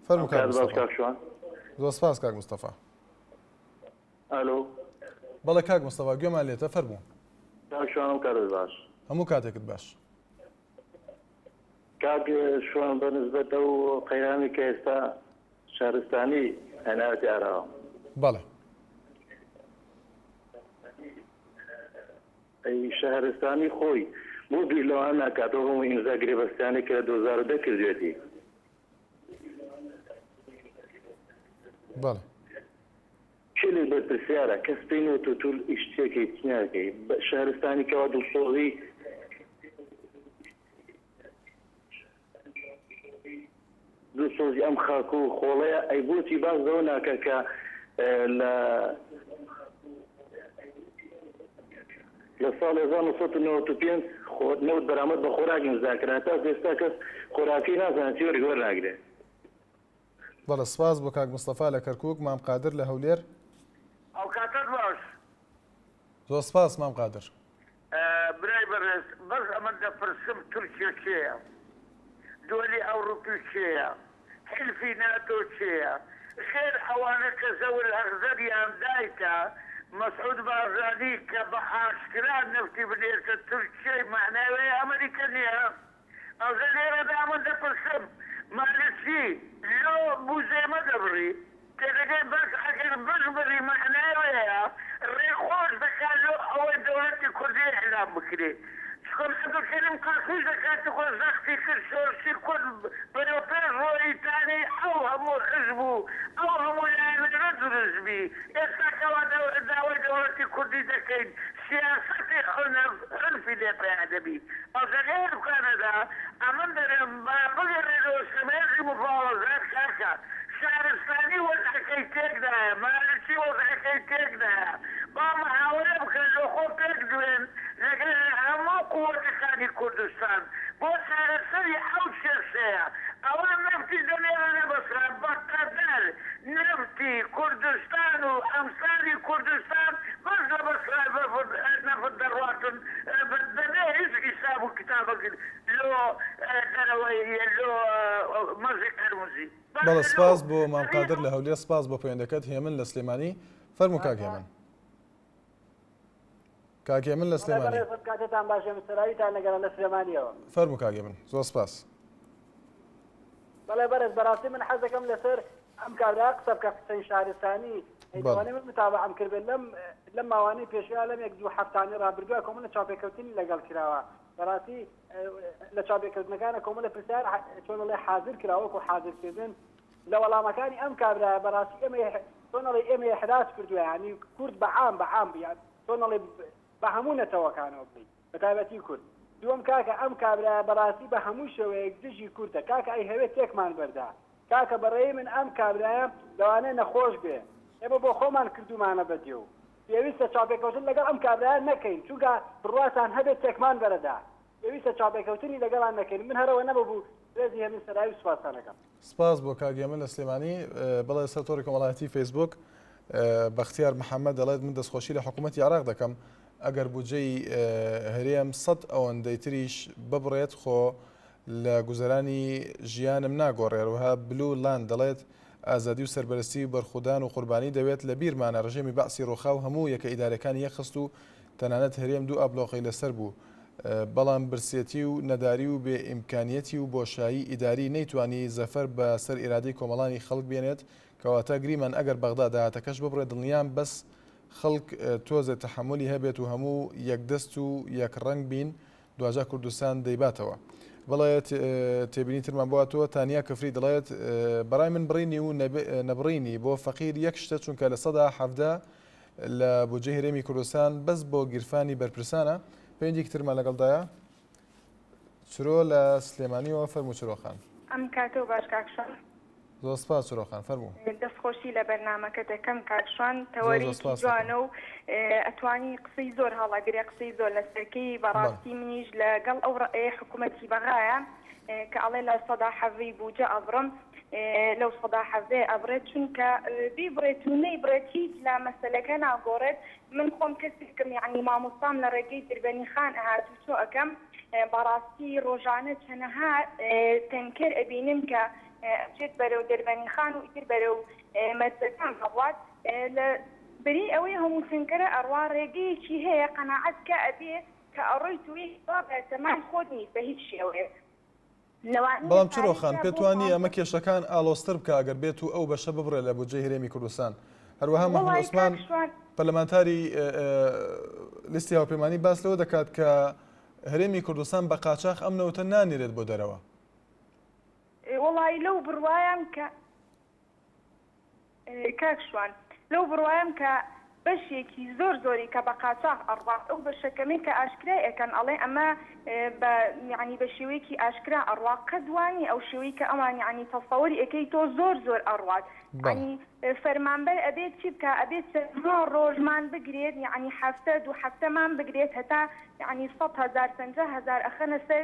فەرموو کاک مستەفا. زۆر سپاس کاک مستەفا. ئەلۆ بەڵێ کاک مستەفا گوێمان لێتە فەرموو. شوانم کارت باش هەموو کاتێکت باش. کاک شوان بەنسبەت ئەو قەیرامی کە ئێستا شارستانی هەناوەتی ئاراوە. بەڵێ ئەی شارستانی خۆی بۆ دوی لەوان ناکاتەوە هەموو ئیمزا گرێبەستانی کە لە 2010 کردوێتی. بەڵێ چێ بەرپرسیارە کەس پێینەوە تۆ توول ئیشتێکی چنیاکەی شارستانی کەوا دڵسۆزی دڵسۆزی ئەم خاک و خۆڵەیە ئەی بۆچی باز دەوە ناکە کە لە ساڵ 1995 نەوت بەرامەد بە خۆراکی مزاکرا تا ئێستا کەس خۆراکی نازانێت چی وەرناگرێت. بەڵێ سپاس بۆ کاک مستەفا لە کەرکووک. مام قادر لە هەولێر. ئەو کاتت باش. زۆر سپاس مام قادر. برای بەڕێز بەس ئەمە دەپرسم تورکیا کێیە دووەلی ئەوروپی کێیە حلفي ناتو تشيا غير اوانك زول الاغذريان دايتا مسعود بارزاني كبحاشكرا نفتي بنيرك التركي معناه امريكانيا اغذريا دامن دبسم مالسي لو بوزي مدبري كده بس اجل بزبري معناه ريخوش بكالو اول دولتي كردية اعلام بكري شكون هذا الكلام قاصي زكاة تقول زختي كرسورسي كل بروبير روي تاني اوهمو حزبو اوهمو يعني رجل بي يساكوا دولتي كردي دكين سياستي عنفي دي بي وغير كندا امن درم بغير سميزي مفاوضات كاكا شهرستاني وضحكيتك ده مالتي وضحكيتك ده ما محاولة بكالو خوتك دوين لكن همو قوة خاني كردستان بو شهرستاني او شرسية اولا نفتي دنيا بصرة بقدر نفتي كردستان وامثالي كردستان بس بصرة نفد درواتن بدنا هيز حسابه كتابك لو دروي لو مزيك الموزي بەڵێ سپاس بۆ مامقادر لە هەولێر سپاس بۆ پەیوەندەکەت هێمن لە سلێمانی فەرموو کاک هێمن کاک هێمن لە سلێمانی کاتتان باشە مستەراویتان لەگەڵ لە سلێمانیەوە فەرموو کاک هێمن زۆر سپاس بەڵێ بەرز بەڕاستی من حەز دەکەم لەسەر ئەم کابرا قسە بکە قسەی شارستانی ئەیتوانێ من متابعەم کردبێت لەم ماوانەی پێشویا لەم یەک دوو هەفتانەی ڕابردووە کۆمەڵە چاپێکەوتنی لەگەڵ کراوە بەڕاستی لە چاپێکەوتنەکانە کۆمەڵە پرسیار چۆنەڵێ حاضر کراوەکو حاضرکردن لە وەڵامەکانی ئەم کابرا بەڕاستی چۆنەڵێ ئێمە حراس کردووە ینی کورد بەعام چۆنەڵێ بە هەموو نەتەوەکانەوە بڵی بەتایبەتی کورد دووەم کاکە ئەم کابرا بەڕاستی بە هەموو شێوەیەک دژی کوردە کاکە ئەی هەوێت تێکمان بەردا کاکە بەڕێی من ئەم کابرایە لەوانەیە نەخۆش بێ ئێمە بۆ خۆمان کردومانە بەدێ و پێویستە چاپێکەوتن لەگەڵ ئەم کابرایە نەکەین چونکە بڕواتان هەبێت تێکمان بەرەدا پێویستە چاپێکەوتنی لەگەڵان نەکەین من هەرەوە نەبوو رێزی هەمین سەراوی سوپاسانەکەم سپاس بۆ کاک هێمن لە سلێمانی بەڵێ سەرۆری کۆمەڵایەتی فەیسبوک بەختیار محەممەد دەڵێت من دەستخۆشی لە حکوومەتی عراق دەکەم ئەگەر بودجەی هەرێم 100 ئەوەندەی تریش ببڕێت خۆ لە گوزەرانی ژیانم ناگۆڕێرەوەها بلو لاند دەڵێت ئازادی و سەربەرزی بەرخودان و قوربانی دەوێت لە بیرمانە ڕژێمی باسی ڕۆخا و هەموو یەکە ئیدارەکانی یەخست و تەنانەت هەرێم دوو ئابلۆقی لەسەر بوو بەڵام برسێتی و نەداری و بێ ئیمکانیەتی و بۆشایی ئیداری نەیتوانی زەفەر بە سەر ئیرادەی کۆمەڵانی خەڵک بێنێت کەواتە گریمان ئەگەر بەغدا داهاتەکەش ببڕێت دڵنیام بەس خەڵک تۆزە تەحملی هەبێت و هەموو یەکدەست و یەکڕەنگ بین دوجا کوردستان دەیباتەوە بەڵێت تێبینی ترمان بواتەوە تانیا کەفری دەڵێت بەڕای من بڕینی و نەبڕینی بۆ فەقیر یەک شتە چونکە لە 170 لە بودجەی هەرێمی کوردستان بەس بۆ گیرفانی بەرپرسانە پێنجێک ترمان لەگەڵدایە چرۆ لە سلێمانیەوە فەرموو چرۆخان ئەم کاتە و باش کاکشان زۆر سپاس چرۆخان فەرموو دەستخۆشی لە بەرنامەکە دەکەم کاکشان تەوەریکی جوانە و ئەتوانی قسەی زۆر هەڵاگرێ قسەی زۆر لەسەرکەی بەڕاستی منیش لەگەڵ ئەو ڕێی حکوومەتی بەغایە کە ئەڵێ لە سەدا حەڤی بوجە ئەبڕم لەو سەدا حەڤێ ئەبرێت چونکە بیبڕێت و نەیبڕێت هیچ لە مەسەلەکە ناگۆڕێت من خۆم کەسێکم یعنی مامۆستام لە ڕێگەی دربەنی خان ئەهات و چۆ ئەەکەم بەڕاستی ڕۆژانە چەنەها تەنکر ئەبینم کە ئەچێت بەرەو دەربەنی خان و ئیتر بەرەو مەسەکان هەڵوات لە بەری ئەوەی هەموو تەنکەرە ئەڕوا ڕێگەیەکی هەیە قەناعەت کە ئەبێ کە ئەڕۆی توی بەتەمان خۆت نیست بە هیچ شێوەیە بەڵام چرۆخان پێتوانی ئەمە کێشەکان ئالۆستر بکە ئەگەر بێت و ئەو بەشە ببڕێت لە بودجەی هەرێمی کوردستان هەروەها مەحموود عوسمان پەرلەمانتاری لیستی هاوپەیمانی باس لەوە دەکات کە هەرێمی کوردستان بە قاچاق ئەم نەوتە نانێرێت بۆ دەرەوە وڵی لەو بڕوایم کە کاکشوان لەو بڕوایم کە بەشێکی زۆر زۆری کە بە قاچاق ئەڕات ئەو بەشەکەمی کە ئاشکرای ئەەکەن ئەڵێ ئەمە ینی بە شێوەیەکی ئاشکرا ئەڕات قەدوانی ئەو شێوەی کە ئەوان ینی تەسەوەری ئەەکەی تۆ زۆر زۆر ئەڕات ینی فەرمانبەر ئەبێت چی بکە ئەبێت ڕۆژمان بگرێت ینی هەفتە دوو هەفتەمان بگرێت هەتا ینی 100,000 50,000 ئەخەنە سەر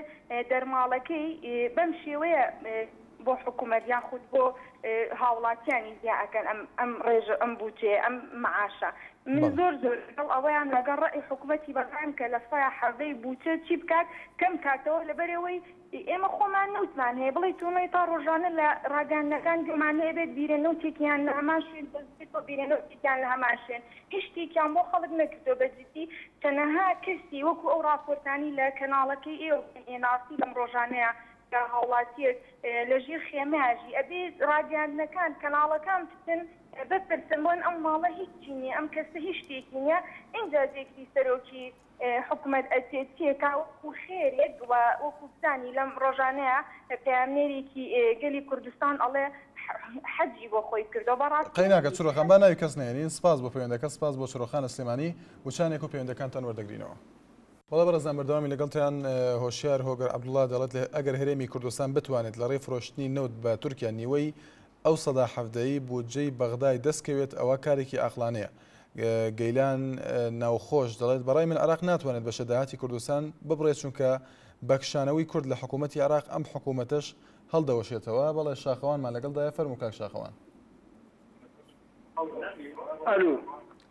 دەرماڵەکەی بەم شێوەیە بۆ حکوومەت یاخود بۆ هاوڵاتیانی زیاکەن ئەم ڕێژە ئەم بوجێ ئەم معاشە من زۆر زۆر لەگەڵ ئەوەیان لەگەڵ ڕێی حکوومەتی بەغان کە لە سای حەزەی بوجێ چی بکات کەم کاتەوە لەبەرەوەی ئێمە خۆمان نوتمان هەیە بڵێ توڵی تا ڕۆژانە لە ڕاگەاندەکان گومان هەیە بێت بیرێنەوتێکیان لە هەمان شوێن بێتەوە بیرێنەوتێکیان لە هەمان شوێن هیچ شتێکیان بۆ خەڵک نەکردەوە بەجددی تەنەها کەسی وەکو ئەو راپۆرتانی لە کەناڵەکەی ئێناسی لەم ڕۆژانەیە کە هاوڵاتیەک لە ژێر خێمەیاژی ئەبێ ڕاگەاندنەکان کەناڵەکان بچن بپرسن بۆن ئەم ماڵە هیچی نییە ئەم کەسە هیچ شتێکی نییە اینجا جێکی سەرۆکی حکوومەت ئەتێتیەکە وەکو خێرێک وەکو بزانی لەم ڕۆژانەیە پامێرێکی گەلی کوردستان ئەڵێ حەجی بۆ خۆی کردەوە بەڕاستی قەیناکە چڕۆخان با ناوی کەس نێنین سپاس بۆ پەیوەندەکە سپاس بۆ چڕۆخانە سلێمانی وچانێک و پەیوەندەکانتان وەردەگرینەوە. بەڵێ بەڕێزان بەردەوامی لەگەڵتان هۆشیار هۆگەر عەبدوڵڵا دەڵێت ئەگەر هەرێمی کوردستان بتوانێت لە ڕێی فرۆشتنی نەوت بە تورکیا نیوەی ئەو سەدا حەفدەیی بودجەی بەغدای دەستکەوێت ئەوە کارێکی ئاقلانەیە. گەیلان ناوخۆش دەڵێت بەڕای من عراق ناتوانێت بە شەداهاتی کوردستان ببڕێت چونکە بەکشانەوەی کورد لە حکوومەتی عراق ئەم حکوومەتەش هەڵدەوەشێتەوە. بەڵێ شاخەوانمان لەگەڵدایە فەرموو کاک شاخەوان. ئەلو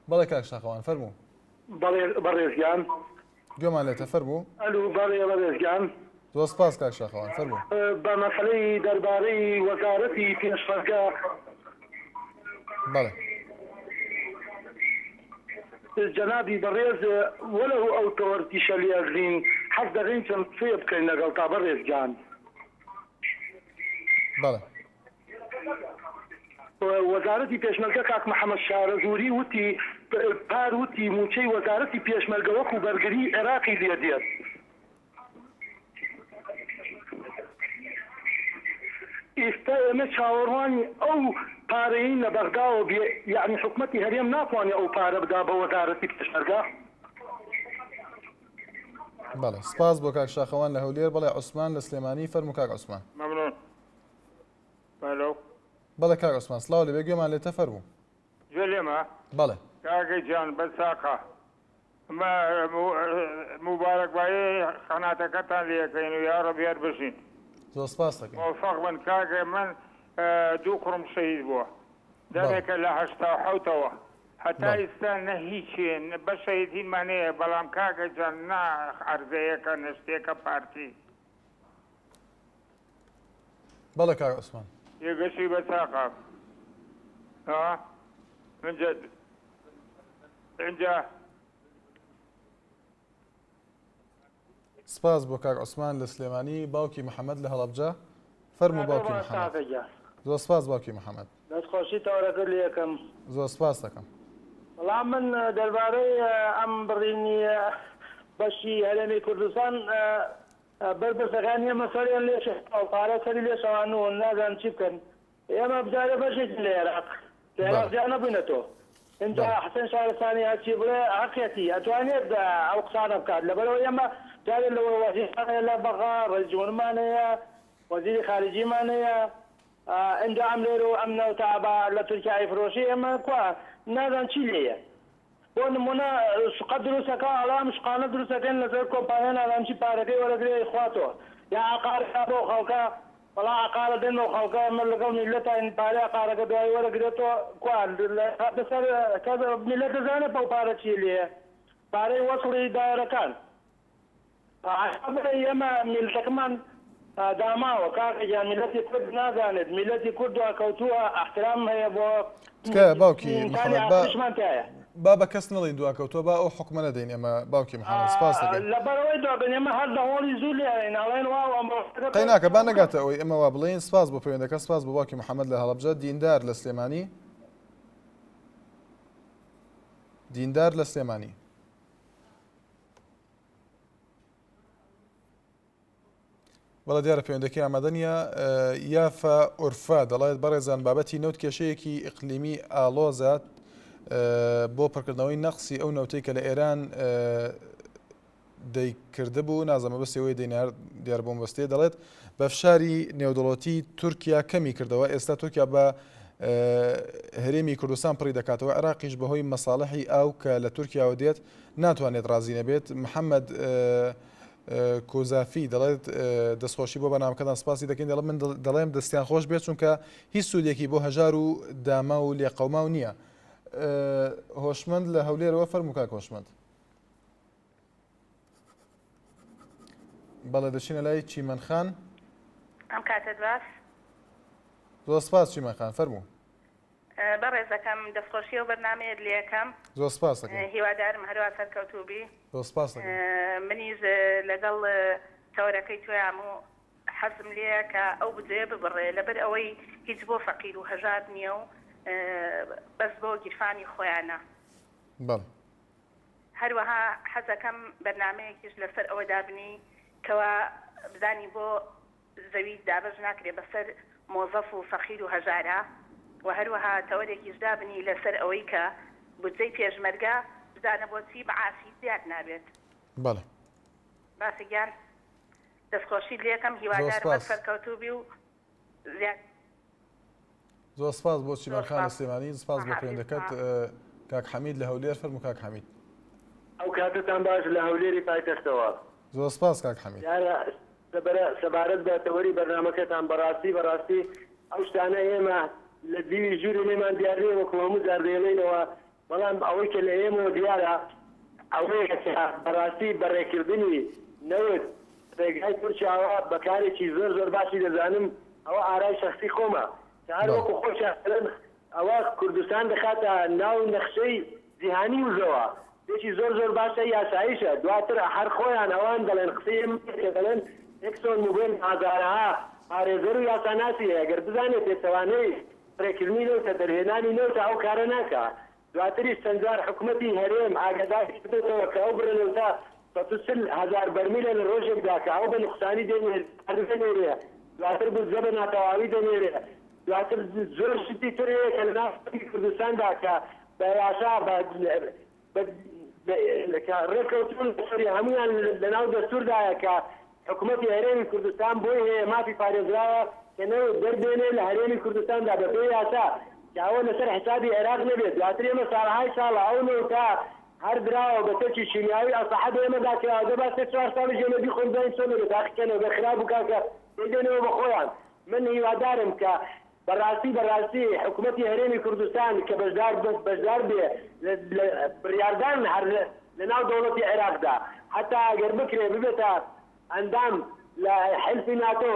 بەڵێ کاک شاخەوان فەرموو. بەڕێزگیان گوێمان لێتە فەرموو. ئەلو بەڕێزگیان زۆر سپاس کاک شاخەوان فەرموو. بە مەسەلەی دەربارەی وەزارەتی پێشمەرگە بەڵێ جنابی بەڕێز وەلە ئەو تۆرتیشە لێژین حەز دەغین چەند فێ بکەین لەگەڵ تا بەڕێزگیان. بەڵێ وەزارەتی پێشمەرگە کاک محەممەد شارەزووری وتی پار وتی موچەی وەزارەتی پێشمەرگە وەکو بەرگری عێراقی لێدێت. ئێستا ئێمە چاوەڕوانی ئەو پارەی لە بەغداوە بێ یعنی حکوومەتی هەرێم ناتوانێت ئەو پارە بدا بە وەزارەتی پێشمەرگە. بەڵێ سپاس بۆ کاک شاخەوان لە هەولێر. بەڵێ عوسمان لە سلێمانی فەرموو کاک عوسمان. مەمنون. بەڵێ کاک عوسمان سڵاو لەبێ گوێمان لێتە فەرموو. گوێ لێمە؟ بەڵێ کاکە گیان بەساقە مبارەکبایی قەناتەکەتان لێەکەین و یا ڕەب یار بژین. زۆر سپاس دەکەین. موفق بن کاکە من دوو کوڕم شەهید بووە دەمێکە لە 87ەوە هەتا ئێستا نە هیچێن بە شەهیدیمانەیە بەڵام کاکە جان نا عەرزەیەکە نشتێکە پارتی. بەڵێ کاک عوسمان. یەگەشی بەساقە اینجا سپاس بۆ کاک عوسمان لە سلێمانی. باوکی محەممەد لە هەڵەبجە فەرموو باوکی محەممەد. زۆر سپاس باوکی محەممەد. دەستخۆشی تاوەرەکە لێ یەکەم. زۆر سپاس دەکەم. بەڵام من دەربارەی ئەم بڕینی بەشی هەرێمی کوردستان بەربەسەکانی ئێمە سەریان لێ پارە سەری لێ شەوانەوە نازان چی بکەن. ئێمە بجارە بەشێکی لە عێراق عێراق زیان نەبووینەتەوە. اینجا حسن شارستانی هەچی بڵێ حەقیەتی ئەتوانێت ئەو قسانە بکات لەبەرەوە ئێمە جارێ لە وەزیرخانەیە لە بەغا ڕێزیۆنمانەیە وەزیری خارجیمانەیە اینجا ئەم لێرە و ئەم نەوتابا لە تورکیای فرۆشی ئێمە کوا نازان چی لێیە. بۆ نمونە شقە دروستەکە ئەڵام شقانە دروستەکەن لەسەر کۆمپانیا نازانچی پارەکەی وەرەگرێ خواتەوە یا عقارەکە بۆ خەڵکە وەڵا عقارە دێنەوە خەڵکە ئەمە لەگەڵ میلەتین پارەی عقارەکە دوای وەرەگرێتەوە کوا لەسەر میلەت دەزانێت ئەو پارە چی لێیە پارەی وەسڵی دایرەکان. ئێمە میلەتەکەمان داماوە کاکەجان میلەتی کورد نازانێت میلەتی کورد کەوتووە احترام هەیە بۆ باوکی محەممەد با بە کەس نڵین دواکەوتۆ با ئەو حکومە نەدەین ئێمە باوکی محەممەد سپاس دەکەین. لەبەرەوەی دوابن ئێمە هەر لە هۆڵی زوو لێڵێن ئەڵێن قەیناکە با نەگاتە ئەوەی ئێمە وا بڵێن. سپاس بۆ پەیوەندەکە سپاس بۆ باوکی محەممەد لە هەڵەبجە. دیندار لە سلێمانی. دیندار لە سلێمانی. بەڵە دیارە پەیوەندەکەی ئامادە نیە. یافە ئورفا دەڵێت بەڕێزان بابەتی نەوت کێشەیەکی ئیقلیمی ئالۆزات بۆ پڕکردنەوەی نەقسی ئەو نەوتەی کە لە ئێران دەیکرده بوو نازەمە بەسەوەی دیار بۆم بەستێ دەڵێت بە فشاری نێودەوڵەتی تورکیا کەمی کردەوە. ئێستا تورکیا بە هەرێمی کوردستان پڕی دەکاتەوە عێراقیش بەهۆی مەساڵحی ئاو کە لە تورکیاوە دێت ناتوانێت ڕازی نەبێت. محەممەد کۆزافی دەڵێت دەستخۆشی بۆ بەنامەکەتان سپاسی دەکەین دەڵێ من دەڵێم دەستیان خۆش بێت چونکە هیچ سوودێکی بۆ هەژار و داما و لێقەوما و نییە. هۆشمەند لە هەولێرەوە فەرموو کاک هۆشمەند. بەڵێ دەچینە لای چیمەنخان. ئەم کاتت باش زۆر سپاس چیمەنخان فەرموو. بەڕێزەکەم دەستخۆشی و بەرنامەیەت لێ یەکەم زۆر سپاس هیوادارم هەروە سەرکەوتوبی. زۆر سپاس منیش لەگەڵ تەورەکەی تویام و حەزم لێە کە ئەو بجێ ببڕێ لەبەر ئەوەی هیچ بۆ فەقیر و هەژار نییە و بەس بۆ گیرفانی خۆیانە. هەروەها حەزەکەم بەرنامەیەکیش لەسەر ئەوە دابنی کەوا بزانی بۆ زەوی دابەش ناکرێ بەسەر مۆزەف و فەقیر و هەژارە و هەروەها تەوەرێکیش دابنی لەسەر ئەوەی کە بودجەی پێشمەرگە بزانە بۆچی بەعاسی زیاد نابێت. بەڵێ باسیگیان دەستخۆشی لێ یەکەم هیوادارم بە سەرکەوتوبی و زیاد. زۆر سپاس بۆ چیمەنخان سلێمانی سپاس بۆ پەیوەندەکەت. کاک حەمید لە هەولێر فەرموو کاک حەمید. ئەو کاتتان باش لە هەولێری پایتەختەوە. زۆر سپاس کاک حەمید. سەبارەت بە تەوەری بەرنامەکەتان بەڕاستی ئەو شتانە ئێمە لە دیوی ژووری لێمان دیارێ وەکو هەموو جار دێڵێنەوە بەڵام ئەوەی کە لە ئێمەوە دیارە ئەوەیە بەڕاستی بەڕێکردنی نەوت ڕێگای تورکیاوە بەکارێکی زۆر باشی دەزانم ئەوە ئارای شەخسی خۆمە کە هەر وەکو خۆشیان ئەوە کوردستان دەخاتە ناو نەخشەی جیهانی وزەوە دێکی زۆر باشە یاساییشە دواتر هەر خۆیان ئەوان دەڵێن قسەی کە دەڵێن ئێکسۆن موبێن ئازارەها پارێزەر و یاساناسی ئەگەر بزانێت پێچەوانەی ڕێکردنی نەوتە دەرهێنانی نەوتە ئەو کارە ناکە دواتریش چەندجار حکوومەتی هەرێم ئاگاداری کردێتەوە کە ئەو برنەوتە 140,000 بەرمیلە لە ڕۆژێکدا کە ئەو بە نوقسانی دێنێرێ دواتر بجە بە ناتەواوی دەنێرێ دواتر زۆر شتی تر هەیە کە لە ناو کوردستاندا کە بە یاسا ڕێکەوتون سەری هەمویان لە ناو دەستوردایە کە حکوومەتی هەرێمی کوردستان بۆی هەیە مافی پارێزراوە کە نەوت دەردێنێ لە هەرێمی کوردستاندا بە پێی یاسا کە ئەوە لەسەر حسابی عێراق نەبێت دواتر ئێمە ساڵهای ساڵە ئەو نەوتە هەر دراوە بە تەرکی شیمیاوی ئەسەحەت ئێمەدا کراوە دەبا 4 ساڵی ژێمەبی خۆنجانی چۆن دەداخکەنەوە بە خراب و کاکە دێنەوە بە خۆیان من هیوادارم کە بەڕاستی حکوومەتی هەرێمی کوردستان کە بەشدار بێ بڕیاردان هەر لە ناو دەوڵەتی عێراقدا حتا ئەگەر بکرێ ببێتە ئەندام لە حلفی ناتۆ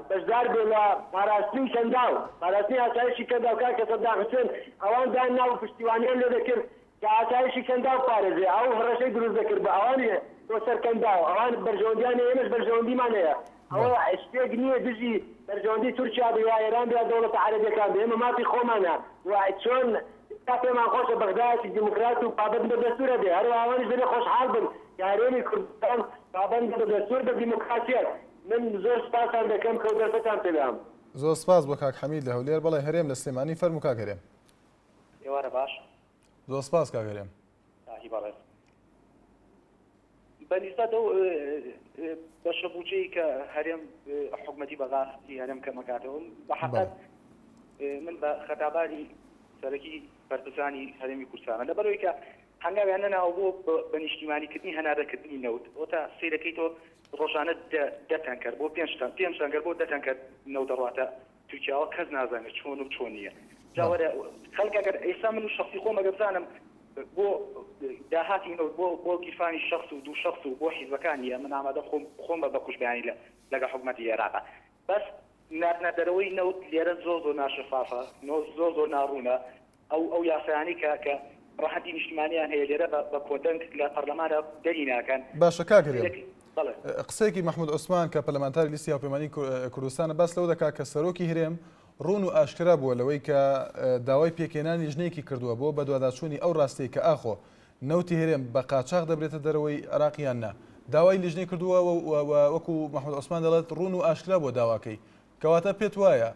بەشدار بێ لە پاراستنی کەنداو پاراستنی ئاسایشی کەنداو کاکە سەدام حوسێن ئەوان دان ناو پشتیوانیان لێ دەکرد کە ئاسایشی کەنداو پارێزێ ئەو هەڕەشەی دروست دەکرد بە ئەوانێ بۆ سەر کەنداو ئەوان بەرژەوەندیانە ئێمەش بەرژەوەندیمان هەیە ئەوە شتێک نییە دژی بەرژەوەندی تورکیا بێ یا ئێران بێ دەوڵەتە عەرەبیەکان بێ ئێمە مافی خۆمانە وای چۆن تا پێمان خۆشە بەغدایەکی دیموکرات و پابەند بە دەستورە بێ هەروە ئەوانیش بێ خۆشحاڵ بن کە هەرێمی کوردستان پابەند بە دەستور بە دیموکراسیەت من زۆر سپاسان دەکەم کە دەرفەتان پێدام. زۆر سپاس بۆ کاک حەمید لە هەولێر بەڵێ هەرێم لە سلێمانی فەرموو کاک هەرێم. ئێوارە باش زۆر سپاس کاک هەرێم. بەڕێز بەنسبەت ئەو بەشە بودجەی کە هەرێم حکوومەتی بەغاستی هەرێم کەمەکاتەوە بەحەقەت من بە خەتاباری سەرەکی بەرپرسانی هەرێمی کوردستانە لەبەرەوەی کە هەنگاویان نەناوە بۆ بە نیشتیمانیکردنی هەناردەکردنی نەوت ئەوتا سیرەکەیتەوە ڕۆژانە 10 تانکەر بۆ 5 تانکەر بۆ 10 تانکەر نەوت دەڕاتە تورکیاوە کەس نازانێت چۆن و چۆن نییە جاوەرە خەڵک ئەگەر ئێستا من و شەخصی خۆم ئەگەر بزانم بۆ داهاتی نەوت بۆ گیرفانی شخص و دوو شخص و بۆ حیزبەکانیە من ئامادە خۆم بە کوشبیانی لەگە حکوومەتی عێراقا بەس ناردەرەوەی نەوت لێرە زۆر ناشەفافە زۆر ناڕوونە ئەو یاسایانی کە ڕاحەتی نیشتیمانیان هەیە لێرە بە کۆدەنگ لە پەرلەمانە دەری ناکەن. باشە کاک هەرێم قسەیەکی مەحموود عوسمان کە پەرلەمانتاری لیستی هاوپەیمانی کوردستانە باس لەوە دەکات کە سەرۆکی هەرێم ڕوون و ئاشکرا بووە لەوەی کە داوای پێکێنانی ژنێکی کردووە بۆ بە دوواداچوونی ئەو ڕاستەی کە ئاخۆ نەوتی هەرێم بە قاچاق دەبرێتە دەرەوەی عێراقیان نا داوای لیژنەی کردووە وەکو مەحموود عوسمان دەڵێت ڕوون و ئاشکرا بۆ داواکەی کەواتە پێت وایە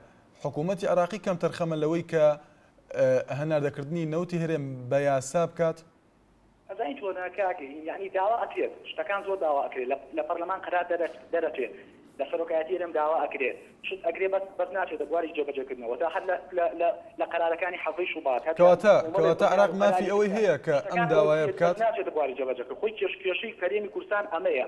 حکوومەتی عێراقی کەم تەرخەمە لەوەی کە هەناردەکردنی نەوتی هەرێم بە یاسا بکات ئەزانی تۆ ناکاکە یعنی داوا ئەکرێت شتەکان زۆر داوا ئەکرێت لە پەرلەمان قەرار دەرەچێت لە سەرۆکایەتی هەرێم داوا ئەکرێت شت ئەگرێ بەس ناچێت دەبواری جێبەجێکردنەوە تا هەر لە قەرارەکانی حەزەی شوبات کەواتە عێراق مافی ئەوەی هەیە کە ئەم داوایە بکات ناچێت دەبواری جێبەجێکرد خۆی کێشەی هەرێمی کوردستان ئەمەیە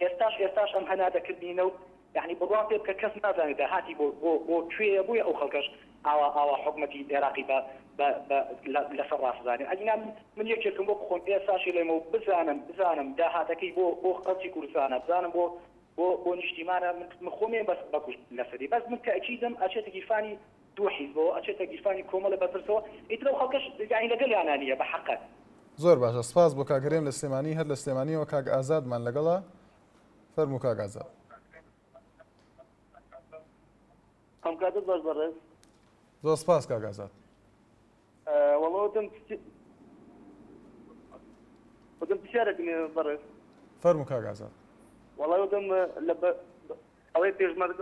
ئێستاش ئەم هەنادەکردینە و یعنی بڕوان پێ بکە کەس نازانێت داهاتی بۆ کوێیە بووە ئەو خەڵکەش ئاوا حکومەتی عێراقی لەسەر ڕاستزانێت ئەگینا من یەکێکم بۆ خۆم ئێستاشی لێمە و بزانم داهاتەکەی بۆ خەڵکی کوردستانە بزانم بۆ نیشتیمانە من خۆمێ بەس بەکوش لەسەری بەس من تەکیدم ئەچێتە گیرفانی دوو حیزبەوە ئەچێتە گیرفانی کۆمەڵە بەپرسەوە ئیترە خەڵکەش یعنی لەگەڵیانە بە حەقە. زۆر باشە سپاس بۆ کاگەرێم لە سلێمانی هەر لە سلێمانیەوە کاگ ئازادمان لەگەڵا فەرموو کاگ ئازاد. ئەم کاتت باش بەڕێز. زۆر سپاس کاگ ئازاد. وەڵام وتم پرسیارێکم بەڕێز. فەرموو کاگ ئازاد. وەڵام وتم لە ئەوەی پێشمەرگ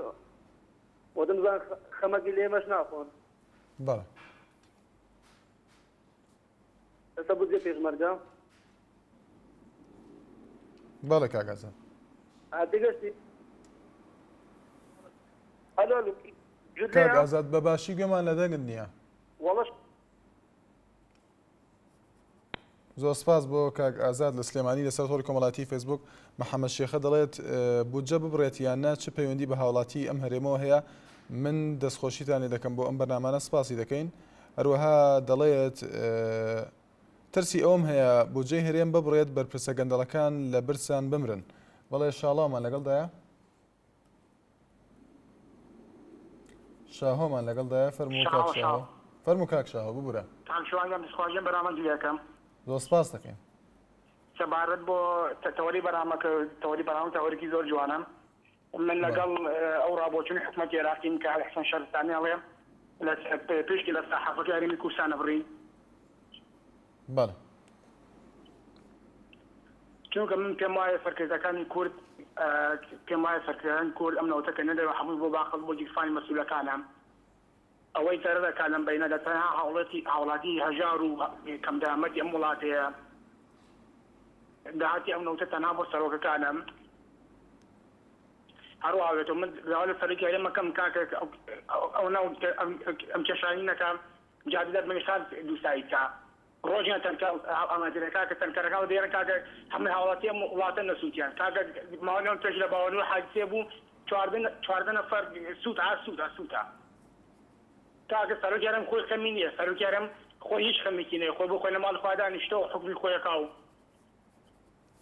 وتم زان خەمەکی لێمەش ناخۆن. بەڵێ. ئێستا بوجێ پێشمەرگە. بەڵێ کاگ ئازاد. دیگەشتی. ئەلۆ کاگ ئازاد بەباشی گوێمان لە دەنگت نییە. وەڵاش زۆر سپاس بۆ کاگ ئازاد لە سلێمانی لەسەر تۆڕی کۆمەڵاتی فێسبوک محەممەد شێخە دەڵێت بودجە ببڕێت یاننا چ پەیوەندی بە هاوڵاتی ئەم هەرێمەوە هەیە من دەستخۆشیتانی دەکەم بۆ ئەم بەرنامانە سپاسی دەکەین هەروەها دەڵێت ترسی ئەوم هەیە بودجەی هەرێم ببڕێت بەرپرسە گەندەڵەکان لە برسان بمرن بەڵێ شاڵامان لەگەڵدایە شاهۆمان لەگەڵدایە فەرموو کاک شاهۆ ببورە شوانگەم دەستخوازیێن بەرامەندی یەکەم زۆر سپاس دەکەین سەبارەت بۆ تەوەری بەرامەکە تەوەری بەرام تەوەرێکی زۆر جوانە من لەگەڵ ئەو ڕابۆچوونی حکومەتی عێراقیم کە حەسەن شارستانی هەڵێ پێشکی لە ساحەفەکە هەرێمی کوردستان ئەبڕین بەڵێ چونکە من پێم وایە سەرکردەکانی کورد پێم وایە سەرکردەکانی کورد ئەم نەوتەکە نەدەوە هەموو بۆ باقڵ بۆ گیرفانی مەسئولەکانە ئەوەی تەرە دەکات لەم بەینە تەنها هاوڵاتی هەژار و کەمدامەتی ئەم وڵاتەیە داهاتی ئەم نەوتە تەنها بۆ سەرۆکەکانم هەروەها من لە سەرۆکی هەرێمەکەم کاکە ئەو ئەم کێشانینەکە جادەت منیخان دووساییکە ڕۆژیان ئامادەکە کە تەنکەرەکە دێرە کاکە هەموو هاوڵاتی ئەم وڵاتە نەسووتیان کاکە ماوەیان پێش لە باوەنوو حادسێ بوو 14 نەفەر سووتە کاکە سەرۆکیارم خۆی خەمی نییە سەرۆکیارم خۆی هیچ خەمێکی نییە خۆی بۆ خۆی لە ماڵ خوا دانیشتەوە حکمی خۆیەکاو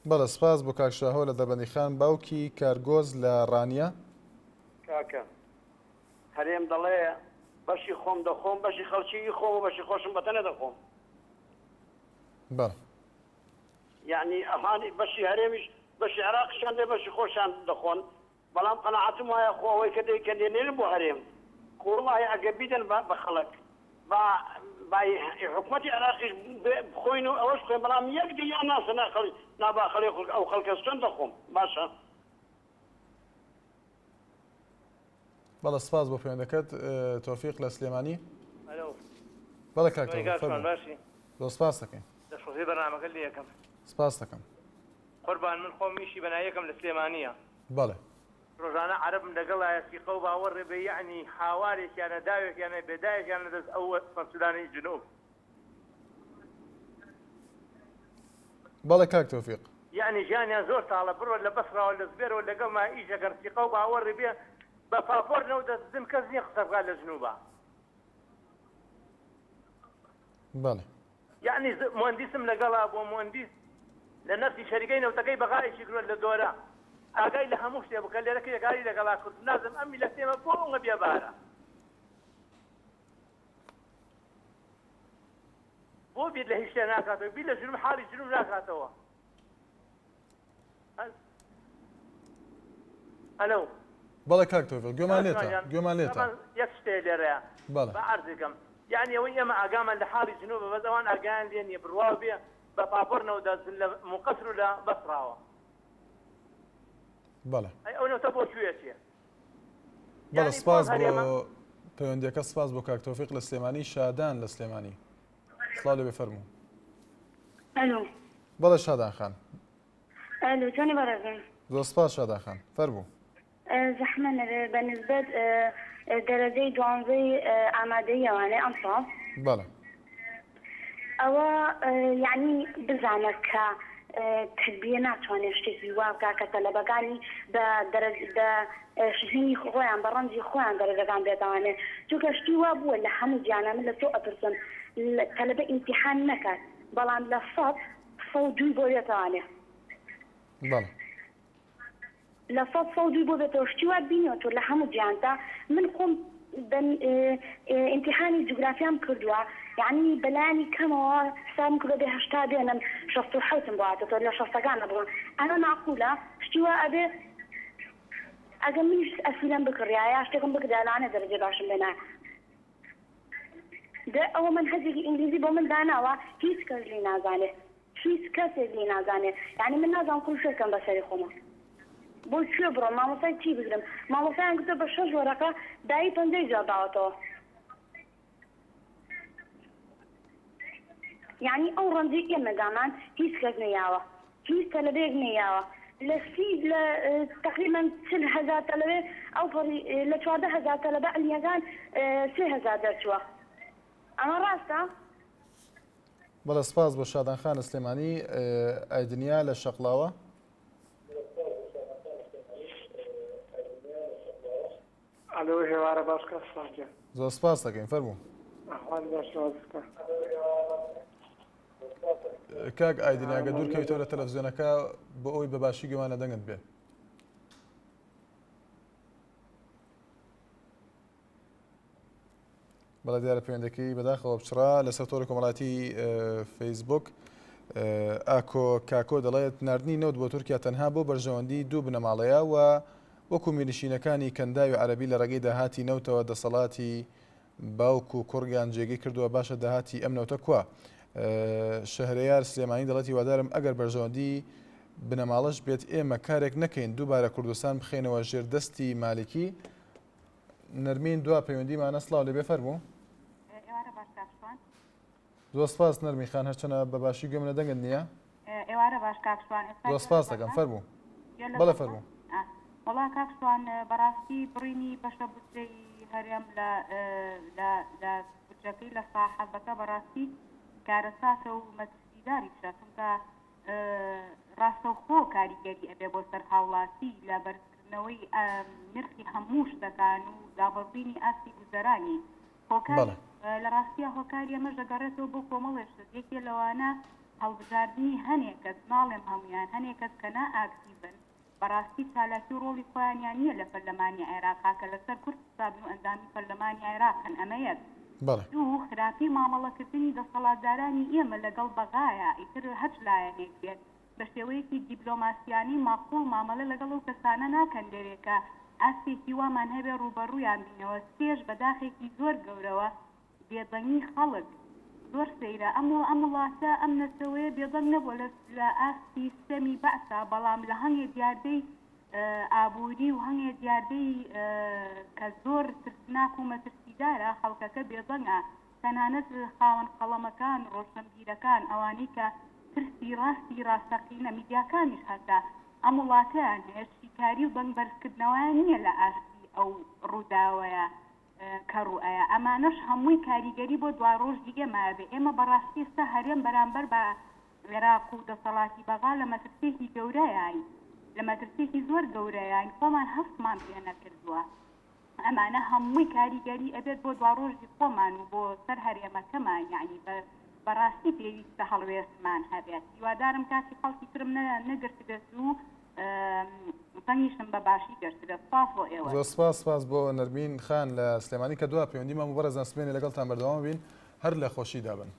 بەڵێ سپاس بۆ کاک شاهۆ لە دەبەندیخان باوکی کارگۆز لە ڕانیە کاکە هەرێم دەڵێ بەشی خۆم دەخۆم بەشی خەڵکی خۆم و بەشی خۆشم بەتەنە دەخۆم بەڵێ یعنی ئەمانی بەشی هەرێمیش بەشی عێراقیشان لێ بەشی خۆشیان دەخۆن بەڵام قەناعەتم وایە خۆ ئەوەی کە دەیکە لێنێنن بۆ هەرێم والله ئەگە بیدەن بە خەڵک با حکومەتی عێراقیش بخۆین و ئەوەش خوێن بەڵام یەک دیان ناسە نابا خەڵێ ئەو خەڵکە چۆن دەخۆم باشە بەڵێ سپاس بۆ پەیوەندەکەت تۆفیق لە سلێمانی بەڵێ کاک زۆر سپاس دەکەین دەستخۆشی بەرنامەکە لێ یەکەم سپاس دەکەم قوربان من خۆم میشی بەنایەکەم لە سلێمانیە بەڵێ ڕۆژانە عەربم لەگەڵایە سیقە و باوەڕێ بێ یعنی هاوارێکیانە داوێکیانە بێدایەکیانە دەست ئەو سوودانی جنوب بەڵێ کاک تۆفیق یعنی ژیانیان زۆر تاڵە بڕۆ لە بەسراوە لە زبێرەوە لەگەڵ ما ئیشەکەن سیقە و باوەڕێ بێ بە پاپۆر نەو دەستم کەس نییە قسە بکات لە جنوبە بەڵێ یعنی مهندسم لەگەڵا بۆ مهندس لە نەفسی شەریکەی نەوتەکەی بەغایەکی کرۆ لە دۆرە ئاگای لە هەموو شتێ بکە لێرەکە یەکاری لەگەڵا کورد نازم ئەم میلەتێمە بۆ ئەوە بێبارە بۆ بیر لە هیچ شتێ ناکاتەوە بیر لە جنوب حاڵی جنوب ناکاتەوە ئەلۆ بەڵێ کاک تۆفیق گوێمان لێتە یەک شتێ لێرەیە بەڵێ بە عەرزێکەم یعنی ئەوەی ئێمە ئاگامان لە حاڵی جنوبە بەس ئەوان ئاگایان لێ نییە بڕوا بێ بە پاپۆرنەوە دەستن لە موقەسر و لە بەسراوە بەڵێ ئەو نەوتە بۆ کوێچێ بەڵێ سپاس بۆ پەیوەندیەکە سپاس بۆ کاک تۆفیق لە سلێمانی شادان لە سلێمانی سڵاو لێ بفەرموو ئەلۆ بەڵێ شادان خان ئەلۆ چۆنی بەڕێزم زۆر سپاس شادان خان فەرموو زەحمە بەنسبەت دەرەجەی دوانزەی ئامادەی ئەوانەی ئەم ساڵ بەڵێ ئەوە یعنی بزانە کە تربیە ناتوانێت شتێکی وا بکات کە تەلەبەکانی بە شوێنی خۆیان بە ڕەنجی خۆیان دەرەجەکان بێتوانێت چونکە شتی وا بووە لە هەموو جیانە من لە تۆ ئەپرسم تەلەبە ئیمتیحان نەکات بەڵام لە 100 بۆ بێتوانێت لە 100 بۆ بێتەوە شتی وا بینەوە تۆ لە هەموو جیانتا من خۆم امتحانی جغرافیام کردووە یعنی بەلایانی کەمەوە حسابم کردو بێ 80 بێنم 67 بواتە تۆ لە 60ەکان نەبووم ئەمە معقولە شتی وا ئەبێ ئەگەر منیش ئەسیلەم بکڕیایە شتێکم بکردا لەوانێ دەرەجە باشم بێنە ئەوە منهەجێکی ئینگلیزی بۆ من داناوە هیچ کەس لێ نازانێت هیچ کەسێک لێ نازانێت یعنی من نازانم کوڵ شێکم بەسەری خۆمە بۆ کوێ بڕۆم مامۆسای چی بگرم مامۆسایان گوتە بە 6 وەرەکە دایی 50 جا داوەتەوە یعنی ئەو ڕەنجی ئێمەدامان هیچ کەس نەیاوە هیچ تەلەبەیەک نەیاوە لە تقریبا 40,000 تەلەبێ ئەو لە 14,000 تەلەبە ئەلیەکان 3,000 دەرچووە ئەمە ڕاستە؟ بەڵێ سپاس بۆ شادانخان سلێمانی ئایدنیا لە شەقڵاوە الو هێوارە باشکە ساکە زۆر سپاس دەکەین فەرموو کاک ئایدنیاگە دوور کەوتەوە لە تەلەڤیزیۆنەکە بۆ ئەوی بەباشی گوێوانە دەنگت بێت بەڵێ دیارە پەیوەندەکەی بەداخەوە بچڕا لەسەر تۆڕی کۆمەڵایەتی فەیسبوک ئاکۆ کاکۆ دەڵێت ناردنی نەوت بۆ تورکیا تەنها بۆ بەرژەوەندی دوو بنەماڵەیە و وەکو میرنشینەکانی کەنداوی عەرەبی لە ڕێگەی داهاتی نەوتەوە دەسەڵاتی باوک و کوڕگیان جێگەی کردووە باشە داهاتی ئەم نەوتە کووە شەهرەیار سلێمانی دەڵێتی وادارم ئەگەر بەرژەوەندی بنەماڵەش بێت ئێمە کارێک نەکەین دووبارە کوردستان بخێنەوە ژێر دەستی مالکی نەرمین دوا پەیوەندیمانە سڵاو لێبێ فەرموو زۆر سپاس نەرمی خان هەرچەنە بەباشی گوێم لە دەنگت نییە ئێوارە باش کاکسوان زۆر سپاس دەکەم فەرموو بەڵێ فەرموو وڵا کاکسوان بەڕاستی بڕینی بەشە بودجەی هەرێم لە بودجەکەی لە ساحەبەکە بەڕاستی کارەساتە و مەترسیداری بشە چونکە ڕاستەوخۆ کاریگەری ئەبێ بۆ سەر هاوڵاتی لە بەرزکردنەوەی نرخی هەموو شتەکان و دابڕبینی ئاستی گوزەرانی هۆکاری لە ڕاستیە هۆکاری ئەمەش دەگەڕێتەوە بۆ کۆمەڵێش یەکێ لەوانە هەڵبژاردننی هەنێک کەس ناڵێم هەمویان هەنێک کەس کە نائاکتیڤن بەڕاستی چالاکی و ڕۆڵی خۆیانیان نییە لە پەرلەمانی عێراقا کە لەسەر کوردستان و ئەندامی پەرلەمانی عێراقن ئەمەیەک دوو خراپی مامەڵەکردنی دەسەڵاتدارانی ئێمە لەگەڵ بەغایە ئیتر هەچ لایەنێک بێت بە شێوەیەکی دیپلۆماسیانی ماقوڵ مامەڵە لەگەڵ ئەو کەسانە ناکەن دەرێکە ئاستێکی وامان هەبێ ڕوبەڕوویان بینەوە سێژ بەداخێکی زۆر گەورەوە بێدەنگی خەڵک زۆر سەیرە ئەم وڵاتە ئەم نەسەوەیە بێدەنگ نەبووە لە ئاستی سیستەمی بەعسا بەڵام لە هەنگێ دیاردەی ئابووری و هەنگێ دیاردەی کە زۆر ترسناک و مەترسیدارە خەڵکەکە بێدەنگە تەنانەت خاوەن قەڵەمەکان ڕۆشنبیرەکان ئەوانەی کە ترسی ڕاستی ڕاستەقینە میدیاکانیش هەتا ئەم وڵاتەیان هەیە شیکاری و بەنگ بەرزکردنەوەیان نییە لە ئاستی ئەو ڕووداوەیە کە ڕوئەیە ئەمانەش هەمووی کاریگەری بۆ دوا ڕۆژ دیگە مابێ ئێمە بەڕاستی ئێستا هەرێم بەرامبەر بە عێراق و دەسەڵاتی بەغا لە مەترسێکی گەورەیان لە مەترسێکی زۆر گەورەیان خۆمان هەستمان پێ نەکردووە ئەمانە هەمووی کاریگەری ئەبێت بۆ دوا ڕۆژی خۆمان و بۆ سەر هەرێمەکەمان یعنی بەڕاستی پێویستە هەڵوێستمان هەبێت هیوادارم کاتی خەڵکی ترم نەگرتبێت و تەنگیشم بەباشی گرتبێت سپاس بۆ ئێوە زۆر سپاس بۆ نەرمین خان لە سلێمانی کە دوا پەیوەندیمان بەڕێز نەسمێنێ لەگەڵتان بەردەوام بین هەر لە خۆشی دابن